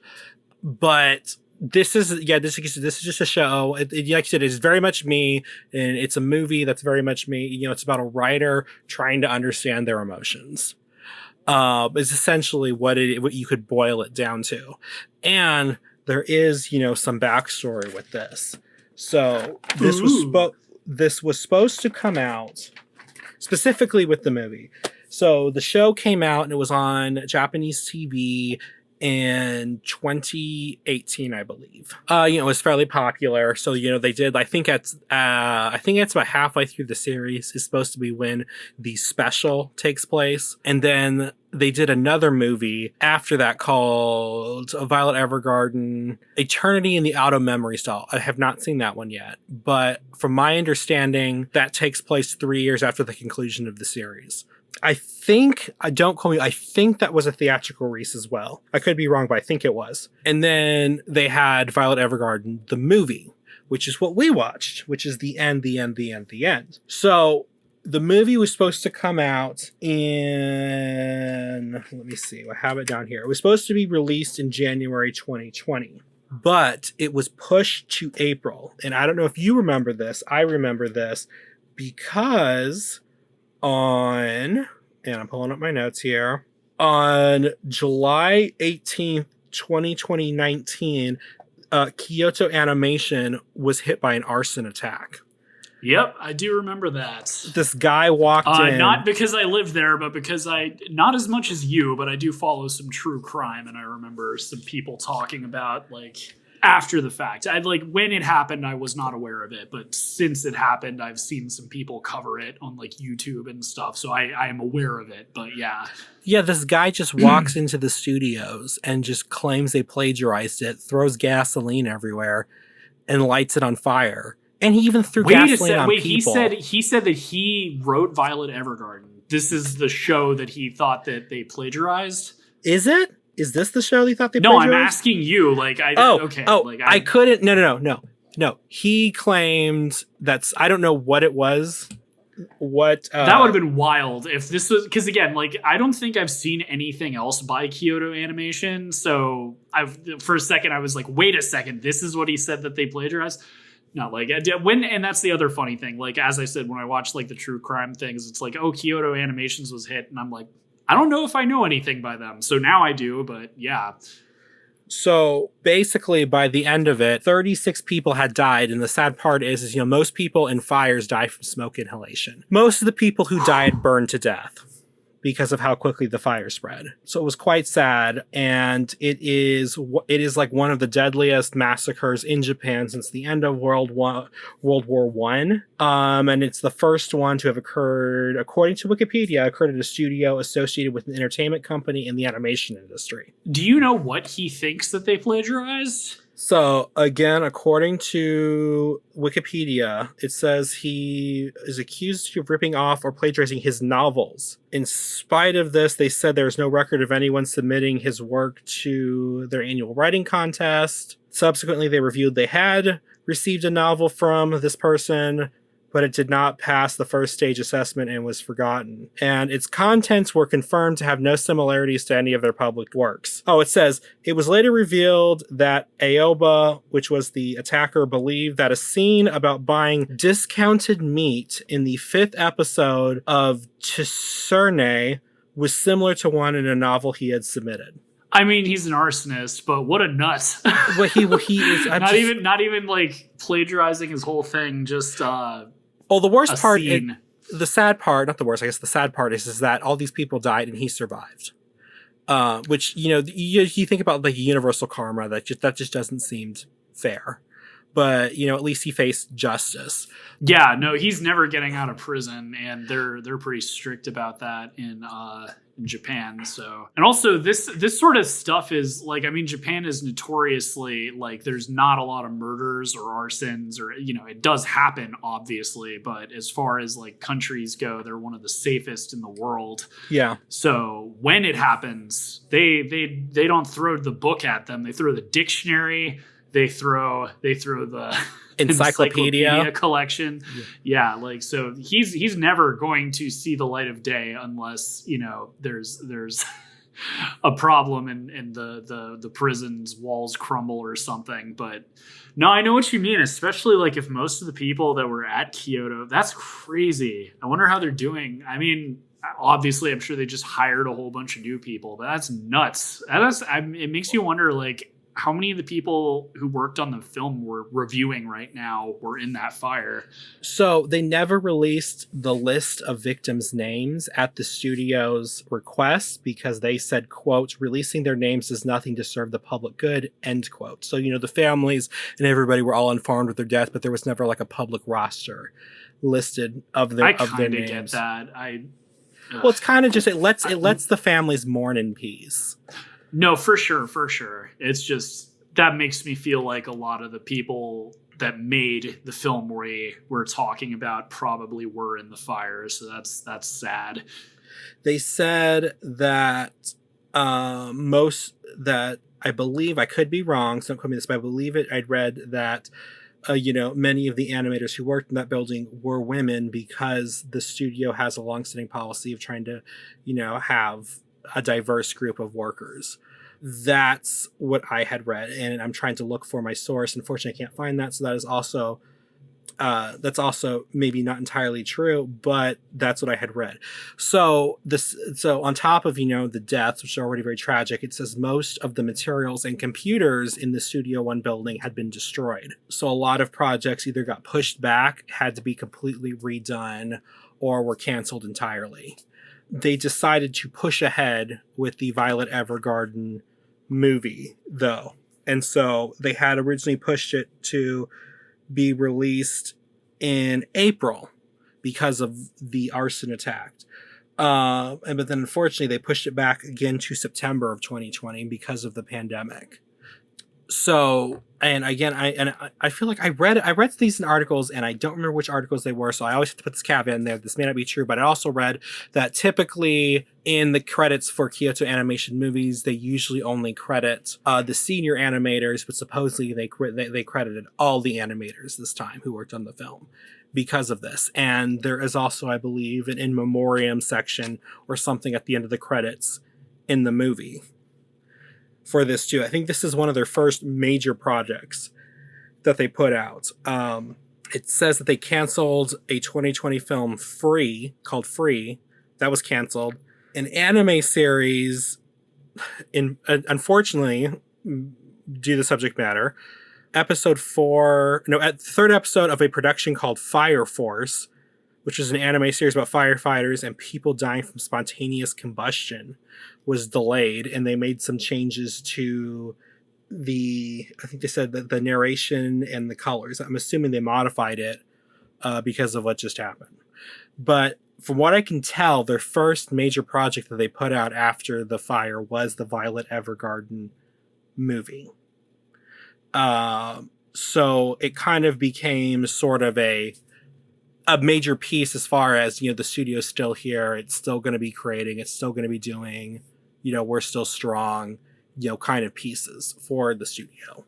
Speaker 3: But this is just a show. Like I said, it's very much me, and it's a movie that's very much me. You know, it's about a writer trying to understand their emotions. Is essentially what you could boil it down to, and there is, you know, some backstory with this. So this was supposed to come out specifically with the movie. So the show came out and it was on Japanese TV in 2018, I believe. You know, it was fairly popular. So, you know, they did, I think it's about halfway through the series is supposed to be when the special takes place. And then they did another movie after that called Violet Evergarden, Eternity in the Auto Memory Doll. I have not seen that one yet, but from my understanding, that takes place 3 years after the conclusion of the series. I think that was a theatrical release as well. I could be wrong, but I think it was. And then they had Violet Evergarden, the movie, which is what we watched, which is the end. So the movie was supposed to come out in, let me see, I have it down here. It was supposed to be released in January 2020, but it was pushed to April. And I don't know if you remember this. I remember this because and I'm pulling up my notes here, on July 18th, 2019, Kyoto Animation was hit by an arson attack.
Speaker 2: Yep, I do remember that.
Speaker 3: This guy walked in.
Speaker 2: Not because I lived there, but because not as much as you, but I do follow some true crime, and I remember some people talking about, like, after the fact. I like when it happened, I was not aware of it, but since it happened, I've seen some people cover it on like YouTube and stuff, so I am aware of it. But yeah,
Speaker 3: this guy just walks into the studios and just claims they plagiarized it, throws gasoline everywhere, and lights it on fire. And he even threw gasoline on people.
Speaker 2: He said that he wrote Violet Evergarden. This is the show that he thought that they plagiarized.
Speaker 3: Is it? Is this the show he thought they
Speaker 2: No,
Speaker 3: plagiarized?
Speaker 2: I'm asking you. Like,
Speaker 3: I couldn't. No. He claimed I don't know what it was.
Speaker 2: That would have been wild if this was, because again, like, I don't think I've seen anything else by Kyoto Animation. So for a second I was like, wait a second, this is what he said that they plagiarized. No, like and that's the other funny thing. Like, as I said, when I watch like the true crime things, it's like, oh, Kyoto Animations was hit, and I'm like, I don't know if I know anything by them. So now I do, but yeah.
Speaker 3: So basically, by the end of it, 36 people had died. And the sad part is, most people in fires die from smoke inhalation. Most of the people who died burned to death because of how quickly the fire spread. So it was quite sad. And it is like one of the deadliest massacres in Japan since the end of World War I. And it's the first one to have occurred, according to Wikipedia, occurred at a studio associated with an entertainment company in the animation industry.
Speaker 2: Do you know what he thinks that they plagiarized?
Speaker 3: So, again, according to Wikipedia, it says he is accused of ripping off or plagiarizing his novels. In spite of this, they said there's no record of anyone submitting his work to their annual writing contest. Subsequently, they reviewed they had received a novel from this person, but it did not pass the first stage assessment and was forgotten. And its contents were confirmed to have no similarities to any of their published works. Oh, it says, it was later revealed that Aoba, which was the attacker, believed that a scene about buying discounted meat in the 5th episode of Tsurne was similar to one in a novel he had submitted.
Speaker 2: I mean, he's an arsonist, but what a nut!
Speaker 3: Well, he is
Speaker 2: not even like plagiarizing his whole thing. Just
Speaker 3: the worst part, the sad part, not the worst, I guess the sad part is that all these people died and he survived. Which, you think about like universal karma, that just doesn't seem fair. But, at least he faced justice.
Speaker 2: Yeah, no, he's never getting out of prison, and they're pretty strict about that in Japan. So, and also this sort of stuff is like, I mean, Japan is notoriously like, there's not a lot of murders or arsons, or it does happen, obviously, but as far as like countries go, they're one of the safest in the world.
Speaker 3: Yeah.
Speaker 2: So when it happens, they don't throw the book at them; they throw the dictionary. They throw the encyclopedia collection. Yeah, like, so he's never going to see the light of day unless, there's a problem and the prison's walls crumble or something. But no, I know what you mean, especially like if most of the people that were at Kyoto, that's crazy. I wonder how they're doing. I mean, obviously, I'm sure they just hired a whole bunch of new people, but that's nuts. It makes you wonder, like, how many of the people who worked on the film we're reviewing right now were in that fire?
Speaker 3: So they never released the list of victims' names at the studio's request because they said, quote, releasing their names does nothing to serve the public good, end quote. So, the families and everybody were all informed of their death, but there was never like a public roster listed of their names. I kind of
Speaker 2: get that.
Speaker 3: Well, it's kind of just, it lets the families mourn in peace.
Speaker 2: No, for sure. It's just, that makes me feel like a lot of the people that made the film we're talking about probably were in the fire. So that's sad.
Speaker 3: They said that I believe, I could be wrong, so don't quote me this, but I believe I'd read that many of the animators who worked in that building were women because the studio has a longstanding policy of trying to, have a diverse group of workers. That's what I had read, and I'm trying to look for my source. Unfortunately, I can't find that, so that is also that's also maybe not entirely true, but that's what I had read. So on top of the deaths, which are already very tragic, it says most of the materials and computers in the Studio One building had been destroyed. So a lot of projects either got pushed back, had to be completely redone, or were canceled entirely. They decided to push ahead with the Violet Evergarden movie, though. And so they had originally pushed it to be released in April because of the arson attack. But then unfortunately they pushed it back again to September of 2020 because of the pandemic. So, and again, I feel like I read these in articles, and I don't remember which articles they were, so I always have to put this caveat in there. This may not be true, but I also read that typically in the credits for Kyoto Animation movies, they usually only credit the senior animators, but supposedly they credited all the animators this time who worked on the film because of this. And there is also, I believe, an in memoriam section or something at the end of the credits in the movie for this too. I think this is one of their first major projects that they put out. It says that they canceled a 2020 film called Free. That was canceled. An anime series, unfortunately, due to the subject matter, third episode of a production called Fire Force, which is an anime series about firefighters and people dying from spontaneous combustion, was delayed, and they made some changes to I think they said that the narration and the colors. I'm assuming they modified it because of what just happened. But from what I can tell, their first major project that they put out after the fire was the Violet Evergarden movie. So it kind of became sort of a major piece as far as, the studio's still here. It's still going to be creating. It's still going to be doing, we're still strong, kind of pieces for the studio.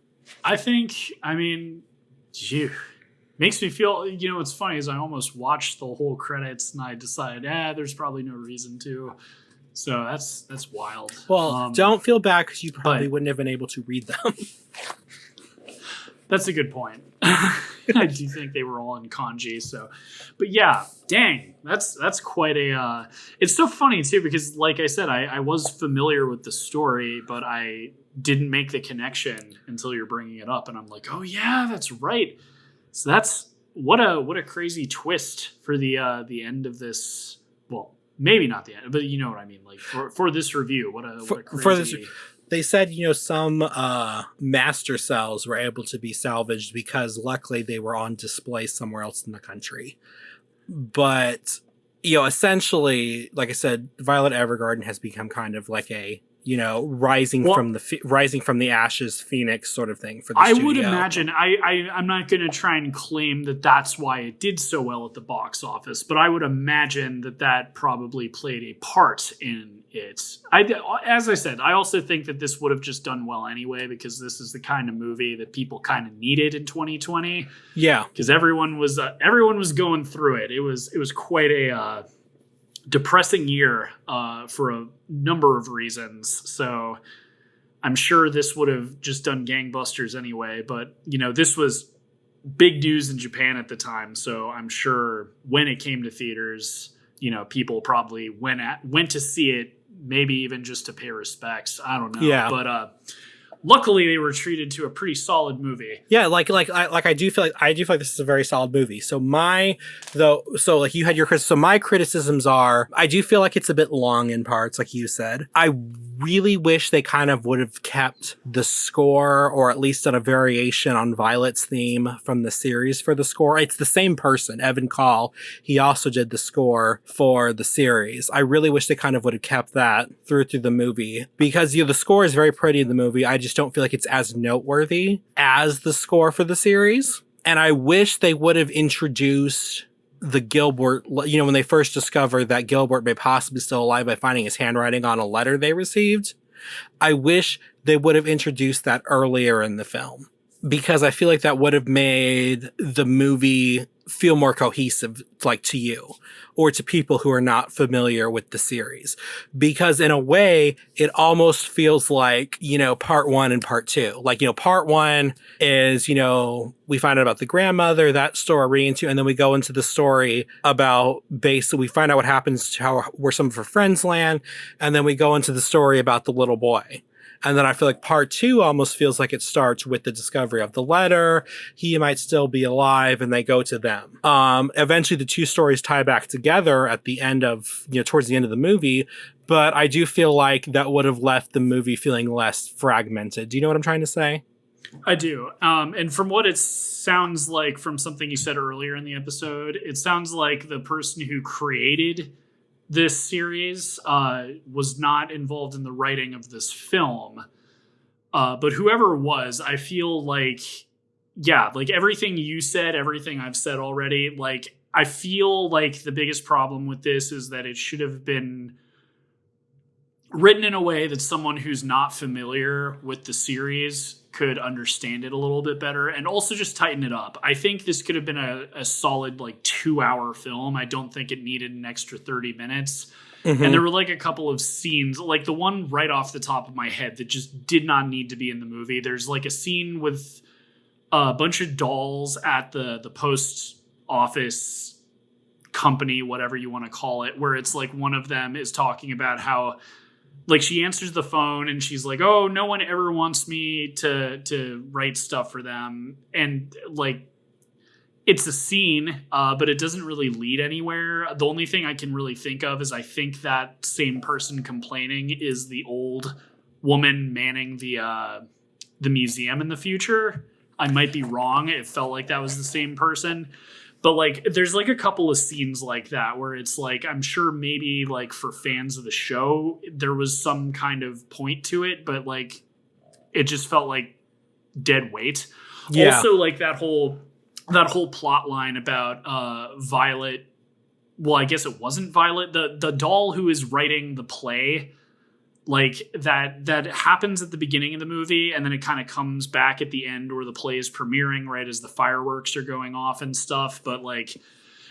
Speaker 2: Makes me feel, what's funny is I almost watched the whole credits and I decided, there's probably no reason to. So that's wild.
Speaker 3: Well, don't feel bad because you probably wouldn't have been able to read them.
Speaker 2: That's a good point. I do think they were all in kanji. So, but yeah, dang, that's quite a. It's so funny too because, like I said, I was familiar with the story, but I didn't make the connection until you're bringing it up, and I'm like, oh yeah, that's right. So that's what a crazy twist for the end of this. Well, maybe not the end, but you know what I mean. Like for this review, what a crazy.
Speaker 3: For this, they said, some master cells were able to be salvaged because luckily they were on display somewhere else in the country. But, essentially, like I said, Violet Evergarden has become kind of like a, rising from the ashes phoenix sort of thing for the studio. I would
Speaker 2: imagine, I'm not going to try and claim that that's why it did so well at the box office, but I would imagine that probably played a part in it. As I said, I also think that this would have just done well anyway, because this is the kind of movie that people kind of needed in 2020.
Speaker 3: Yeah.
Speaker 2: Because everyone was going through it. It was quite a depressing year for a number of reasons. So I'm sure this would have just done gangbusters anyway. But, this was big news in Japan at the time. So I'm sure when it came to theaters, people probably went to see it, maybe even just to pay respects. I don't know.
Speaker 3: Yeah.
Speaker 2: But luckily they were treated to a pretty solid movie.
Speaker 3: Yeah, I do feel like this is a very solid movie. So you had your criticisms. So my criticisms are, I do feel like it's a bit long in parts, like you said. I really wish they kind of would have kept the score, or at least done a variation on Violet's theme from the series for the score. It's the same person, Evan Call. He also did the score for the series. I really wish they kind of would have kept that through the movie, because the score is very pretty in the movie. I just don't feel like it's as noteworthy as the score for the series. And I wish they would have introduced the Gilbert, when they first discovered that Gilbert may possibly be still alive by finding his handwriting on a letter they received. I wish they would have introduced that earlier in the film, because I feel like that would have made the movie feel more cohesive, like to you or to people who are not familiar with the series. Because in a way, it almost feels like, part one and part two. Like, part one is, we find out about the grandmother, that story, and then we go into the story about basically, we find out what happens to where some of her friends land, and then we go into the story about the little boy. And then I feel like part 2 almost feels like it starts with the discovery of the letter. He might still be alive, and they go to them. Eventually the two stories tie back together at the end of, towards the end of the movie. But I do feel like that would have left the movie feeling less fragmented. Do you know what I'm trying to say?
Speaker 2: I do. And from what it sounds like from something you said earlier in the episode, it sounds like the person who created this series was not involved in the writing of this film. But whoever was, I feel like, like everything you said, everything I've said already, like I feel like the biggest problem with this is that it should have been written in a way that someone who's not familiar with the series could understand it a little bit better, and also just tighten it up. I think this could have been a solid 2-hour film. I don't think it needed an extra 30 minutes. Mm-hmm. And there were a couple of scenes, like the one right off the top of my head that just did not need to be in the movie. There's a scene with a bunch of dolls at the post office company, whatever you want to call it, where it's one of them is talking about how she answers the phone and she's like, oh, no one ever wants me to write stuff for them. And it's a scene, but it doesn't really lead anywhere. The only thing I can really think of is I think that same person complaining is the old woman manning the museum in the future. I might be wrong. It felt like that was the same person. But there's a couple of scenes like that where it's I'm sure maybe for fans of the show, there was some kind of point to it, but it just felt like dead weight. Yeah. Also that whole plot line about Violet. Well, I guess it wasn't Violet, the doll who is writing the play. That happens at the beginning of the movie, and then it kind of comes back at the end where the play is premiering right as the fireworks are going off and stuff. But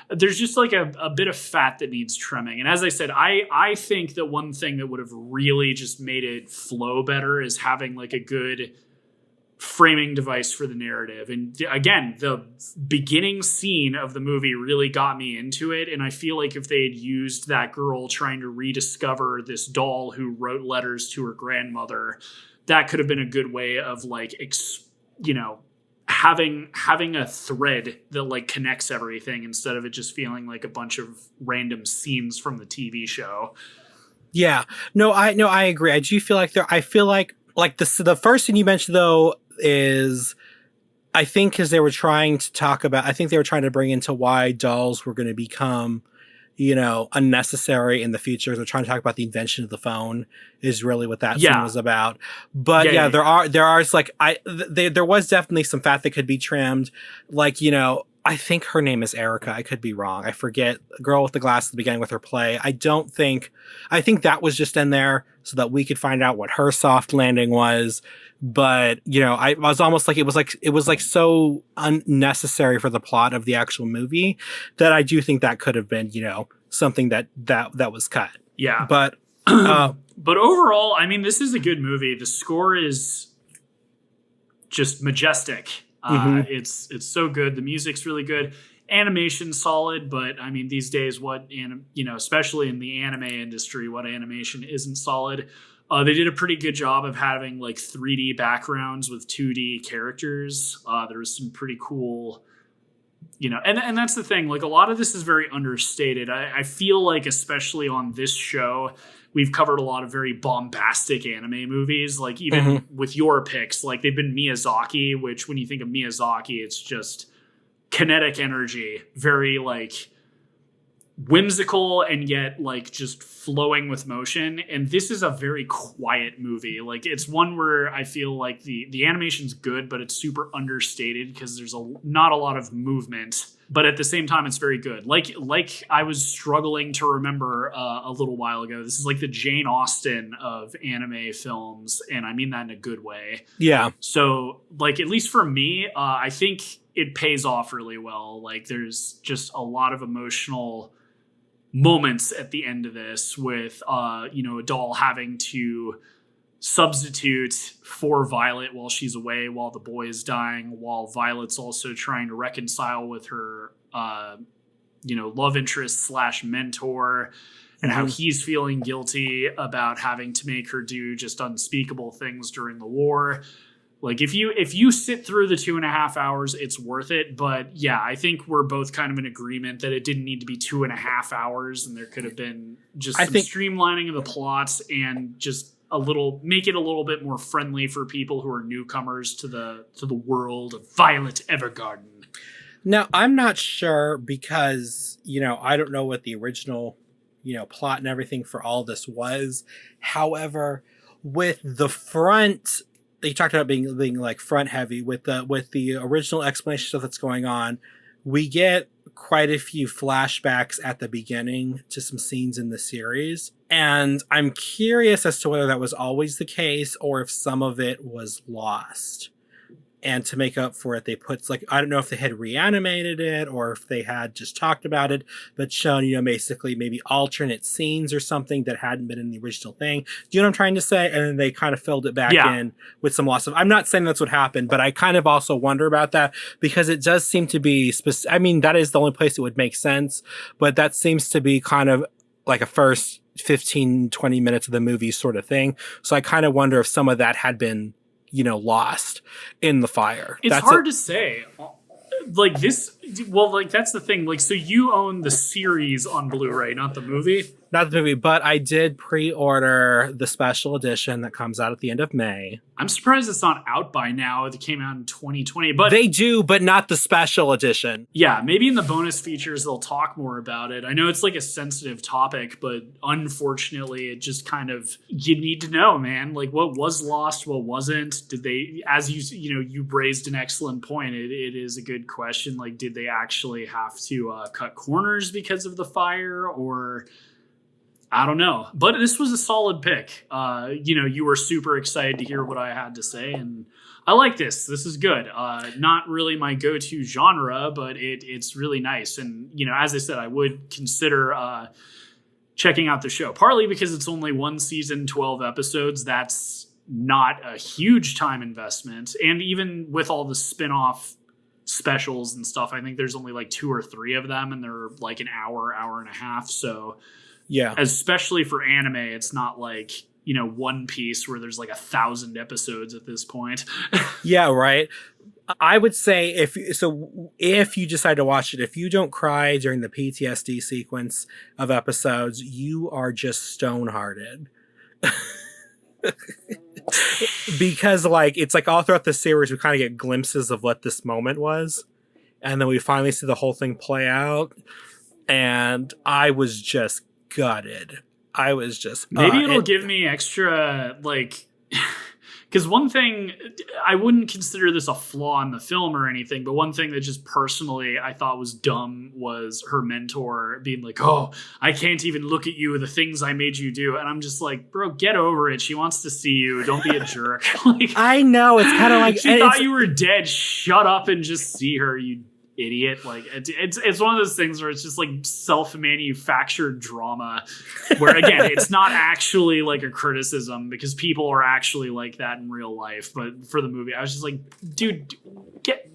Speaker 2: there's just a bit of fat that needs trimming. And as I said, I think that one thing that would have really just made it flow better is having a good framing device for the narrative. And again, the beginning scene of the movie really got me into it. And I feel like if they had used that girl trying to rediscover this doll who wrote letters to her grandmother, that could have been a good way of having a thread that connects everything instead of it just feeling like a bunch of random scenes from the TV show.
Speaker 3: Yeah, I agree. I do feel like the first thing you mentioned though is, I think, because they were trying to bring into why dolls were going to become, unnecessary in the future. They're trying to talk about the invention of the phone is really what that scene was about. But there was definitely some fat that could be trimmed. I think her name is Erica. I could be wrong. I forget. The girl with the glass at the beginning with her play. I think that was just in there so that we could find out what her soft landing was. But, I was almost it was so unnecessary for the plot of the actual movie that I do think that could have been, something that was cut.
Speaker 2: Yeah.
Speaker 3: But,
Speaker 2: but overall, I mean, this is a good movie. The score is just majestic. It's so good. The music's really good. Animation's solid, but I mean, these days, especially in the anime industry, what animation isn't solid? They did a pretty good job of having 3D backgrounds with 2D characters. There was some pretty cool, and that's the thing. A lot of this is very understated. I feel especially on this show, we've covered a lot of very bombastic anime movies. Even with your picks, they've been Miyazaki, which when you think of Miyazaki, it's just kinetic energy, very whimsical and yet just flowing with motion. And this is a very quiet movie. It's one where I feel the animation's good, but it's super understated because there's not a lot of movement, but at the same time it's very good. I was struggling to remember a little while ago, this is the Jane Austen of anime films, and I mean that in a good way.
Speaker 3: Yeah.
Speaker 2: So at least for me, I think it pays off really well. There's just a lot of emotional moments at the end of this with a doll having to substitute for Violet while she's away, while the boy is dying, while Violet's also trying to reconcile with her love interest / mentor. and how he's feeling guilty about having to make her do just unspeakable things during the war. Like if you sit through the 2.5 hours, it's worth it. But yeah, I think we're both kind of in agreement that it didn't need to be 2.5 hours, and there could have been just some streamlining of the plots and just make it a little bit more friendly for people who are newcomers to the world of Violet Evergarden.
Speaker 3: Now, I'm not sure because, I don't know what the original, plot and everything for all this was. However, with the front, you talked about being like front heavy with the original explanation stuff that's going on. We get quite a few flashbacks at the beginning to some scenes in the series. And I'm curious as to whether that was always the case or if some of it was lost. And to make up for it, they put, I don't know if they had reanimated it or if they had just talked about it, but shown, basically maybe alternate scenes or something that hadn't been in the original thing. Do you know what I'm trying to say? And then they kind of filled it back in with some loss of. I'm not saying that's what happened, but I kind of also wonder about that because it does seem to be that is the only place it would make sense, but that seems to be kind of like a first 15, 20 minutes of the movie sort of thing. So I kind of wonder if some of that had been lost in the fire.
Speaker 2: It's hard to say. Like this, that's the thing. So you own the series on Blu-ray, not the movie?
Speaker 3: Not the movie, but I did pre-order the special edition that comes out at the end of May.
Speaker 2: I'm surprised it's not out by now. It came out in 2020, but
Speaker 3: they do, but not the special edition.
Speaker 2: Yeah, maybe in the bonus features they'll talk more about it. I know it's like a sensitive topic, but unfortunately, it just kind of you need to know, man. Like what was lost, what wasn't? Did they? As you raised an excellent point. It is a good question. Like, did they actually have to cut corners because of the fire, or? I don't know, but this was a solid pick. You were super excited to hear what I had to say, and I like this. This is good. Not really my go-to genre, but it's really nice. And, as I said, I would consider checking out the show, partly because it's only one season, 12 episodes. That's not a huge time investment. And even with all the spin-off specials and stuff, I think there's only like 2 or 3 of them, and they're like an hour and a half. So yeah, especially for anime, it's not like, One Piece where there's like 1,000 episodes at this point.
Speaker 3: Yeah, right. I would say if you decide to watch it, if you don't cry during the PTSD sequence of episodes, you are just stone-hearted. Because it's like all throughout the series, we kind of get glimpses of what this moment was. And then we finally see the whole thing play out. And I was just gutted. I was just
Speaker 2: maybe it'll give me extra because one thing I wouldn't consider this a flaw in the film or anything, but one thing that just personally I thought was dumb was her mentor being like, "Oh, I can't even look at you, the things I made you do," and I'm just like, "Bro, get over it. She wants to see you. Don't be a jerk."
Speaker 3: I know, it's kind of like
Speaker 2: she thought you were dead. Shut up and just see her, you idiot. It's one of those things where it's just like self-manufactured drama where again it's not actually like a criticism because people are actually like that in real life, but for the movie I was just like, dude,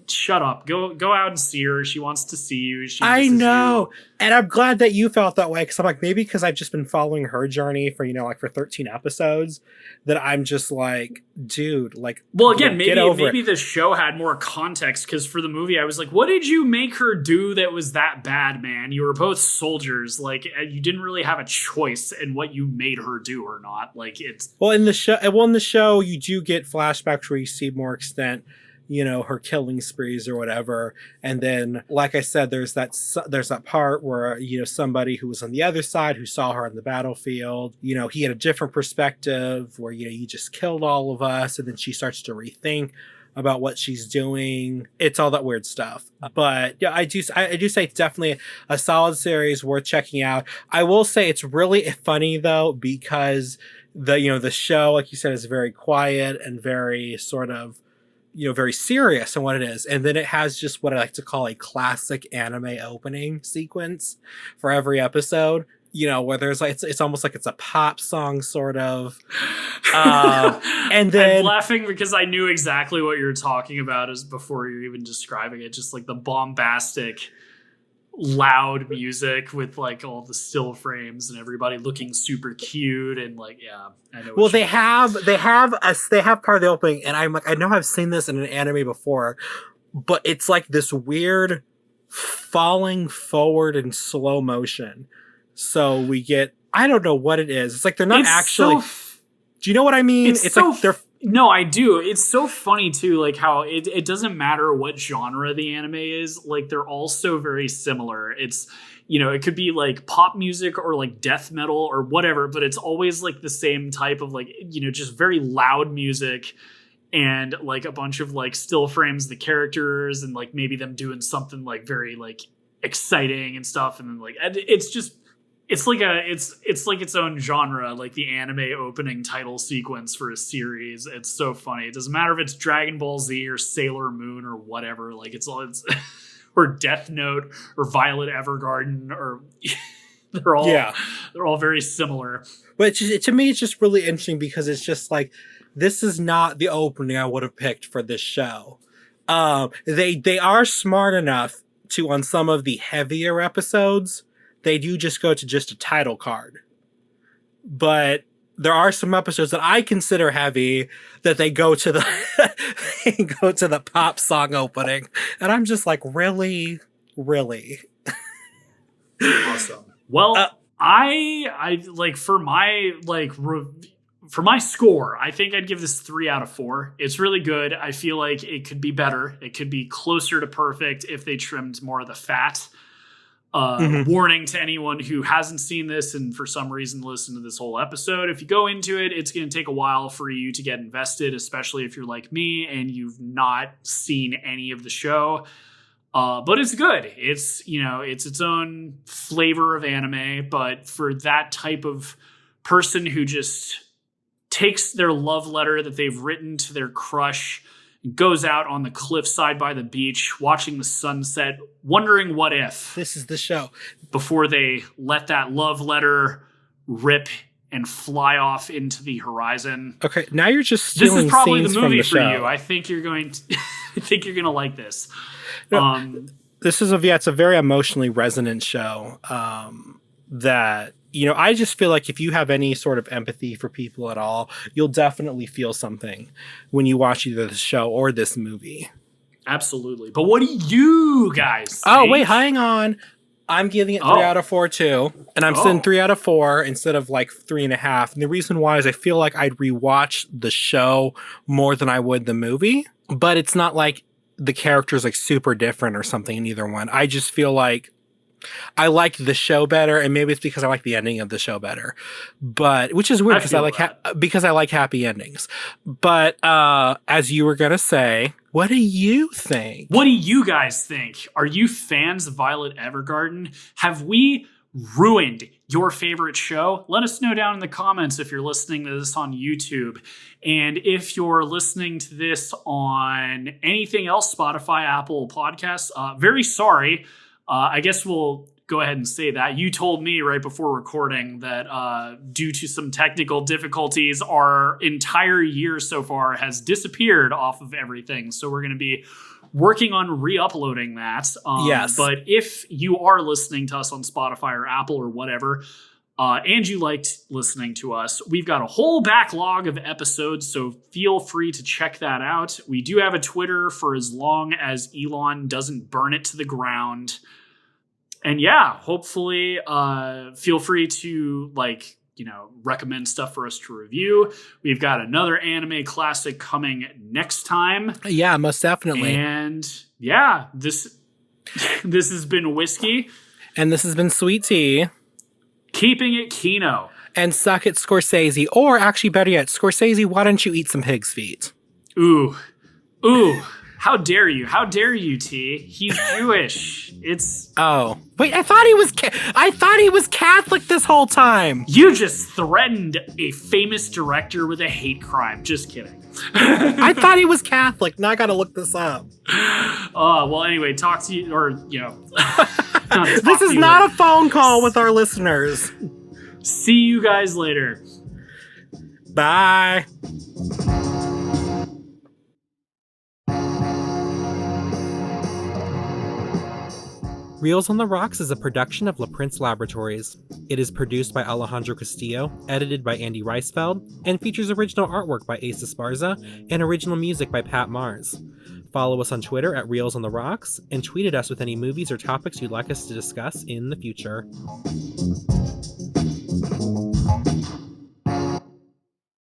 Speaker 2: shut up, go out and see her. She wants to see you.
Speaker 3: I know you. And I'm glad that you felt that way, because I'm like, maybe because I've just been following her journey for for 13 episodes that I'm just like, dude,
Speaker 2: well, again, maybe the show had more context, because for the movie I was like, what did you make her do that was that bad, man? You were both soldiers. You didn't really have a choice in what you made her do or not. In
Speaker 3: the show you do get flashbacks where you see more extent, her killing sprees or whatever. And then, like I said, there's that part where, somebody who was on the other side who saw her on the battlefield, he had a different perspective where, you just killed all of us. And then she starts to rethink about what she's doing. It's all that weird stuff. But yeah, I do say it's definitely a solid series worth checking out. I will say it's really funny though, because the show, like you said, is very quiet and very sort of, very serious in what it is. And then it has just what I like to call a classic anime opening sequence for every episode, where there's it's almost like it's a pop song sort of. And then
Speaker 2: I'm laughing because I knew exactly what you're talking about before you're even describing it. Just like the bombastic, loud music with like all the still frames and everybody looking super cute and like, yeah, I know.
Speaker 3: Well, they have part of the opening, and I'm like, I know I've seen this in an anime before, but it's like this weird falling forward in slow motion. So we get, I don't know what it is. It's like they're not actually. Do you know what I mean?
Speaker 2: It's so like they're. No, I do. It's so funny too, like how it doesn't matter what genre the anime is, like they're all so very similar. It's, you know, it could be like pop music or like death metal or whatever, but it's always like the same type of like, you know, just very loud music and like a bunch of like still frames the characters and like maybe them doing something like very like exciting and stuff, and then like it's just it's like its own genre, like the anime opening title sequence for a series. It's so funny. It doesn't matter if it's Dragon Ball Z or Sailor Moon or whatever. Like it's or Death Note or Violet Evergarden or they're all very similar.
Speaker 3: But to me, it's just really interesting because it's just like, this is not the opening I would have picked for this show. They are smart enough to, on some of the heavier episodes, they do just go to just a title card. But there are some episodes that I consider heavy that they go to the pop song opening, and I'm just like, really.
Speaker 2: Awesome. Well, I like for my like for my score, I think I'd give this 3 out of 4. It's really good. I feel like it could be better. It could be closer to perfect if they trimmed more of the fat. Warning to anyone who hasn't seen this and for some reason listen to this whole episode. If you go into it, it's going to take a while for you to get invested, especially if you're like me and you've not seen any of the show. But it's good. It's, you know, it's its own flavor of anime, but for that type of person who just takes their love letter that they've written to their crush, goes out on the cliffside by the beach, watching the sunset, wondering what if.
Speaker 3: This is the show.
Speaker 2: Before they let that love letter rip and fly off into the horizon.
Speaker 3: Okay, now you're just stealing
Speaker 2: This is probably
Speaker 3: scenes
Speaker 2: the movie
Speaker 3: from the
Speaker 2: for
Speaker 3: show.
Speaker 2: you. I think you're going to I think you're going to like this.
Speaker 3: No, this is it's a very emotionally resonant show that, you know, I just feel like if you have any sort of empathy for people at all, you'll definitely feel something when you watch either the show or this movie.
Speaker 2: Absolutely. But what do you guys think?
Speaker 3: Oh, wait, hang on. I'm giving it 3 out of 4 too. And I'm saying 3 out of 4 instead of like 3.5. And the reason why is I feel like I'd rewatch the show more than I would the movie. But it's not like the character's like super different or something in either one. I just feel like I like the show better, and maybe it's because I like the ending of the show better. But which is weird because I like happy endings. But as you were gonna say, what do you think?
Speaker 2: What do you guys think? Are you fans of Violet Evergarden? Have we ruined your favorite show? Let us know down in the comments if you're listening to this on YouTube. And if you're listening to this on anything else, Spotify, Apple Podcasts, very sorry. I guess we'll go ahead and say that. You told me right before recording that due to some technical difficulties, our entire year so far has disappeared off of everything. So we're going to be working on re-uploading that.
Speaker 3: Yes.
Speaker 2: But if you are listening to us on Spotify or Apple or whatever, and you liked listening to us, we've got a whole backlog of episodes, so feel free to check that out. We do have a Twitter for as long as Elon doesn't burn it to the ground. And yeah, hopefully feel free to recommend stuff for us to review. We've got another anime classic coming next time.
Speaker 3: Yeah, most definitely.
Speaker 2: And yeah, this has been Whiskey.
Speaker 3: And this has been Sweet Tea.
Speaker 2: Keeping it Kino.
Speaker 3: And suck it, Scorsese. Or actually, better yet, Scorsese, why don't you eat some pig's feet?
Speaker 2: Ooh. How dare you? How dare you, T? He's Jewish. It's...
Speaker 3: Oh. Wait, I thought he was Catholic this whole time.
Speaker 2: You just threatened a famous director with a hate crime. Just kidding.
Speaker 3: I thought he was Catholic. Now I gotta look this up.
Speaker 2: Well, anyway, talk to you, or,
Speaker 3: this is not a phone call with our listeners.
Speaker 2: See you guys later.
Speaker 3: Bye.
Speaker 1: Reels on the Rocks is a production of La Prince Laboratories. It is produced by Alejandro Castillo, edited by Andy Reisfeld, and features original artwork by Ace Esparza and original music by Pat Mars. Follow us on Twitter at Reels on the Rocks, and tweet at us with any movies or topics you'd like us to discuss in the future.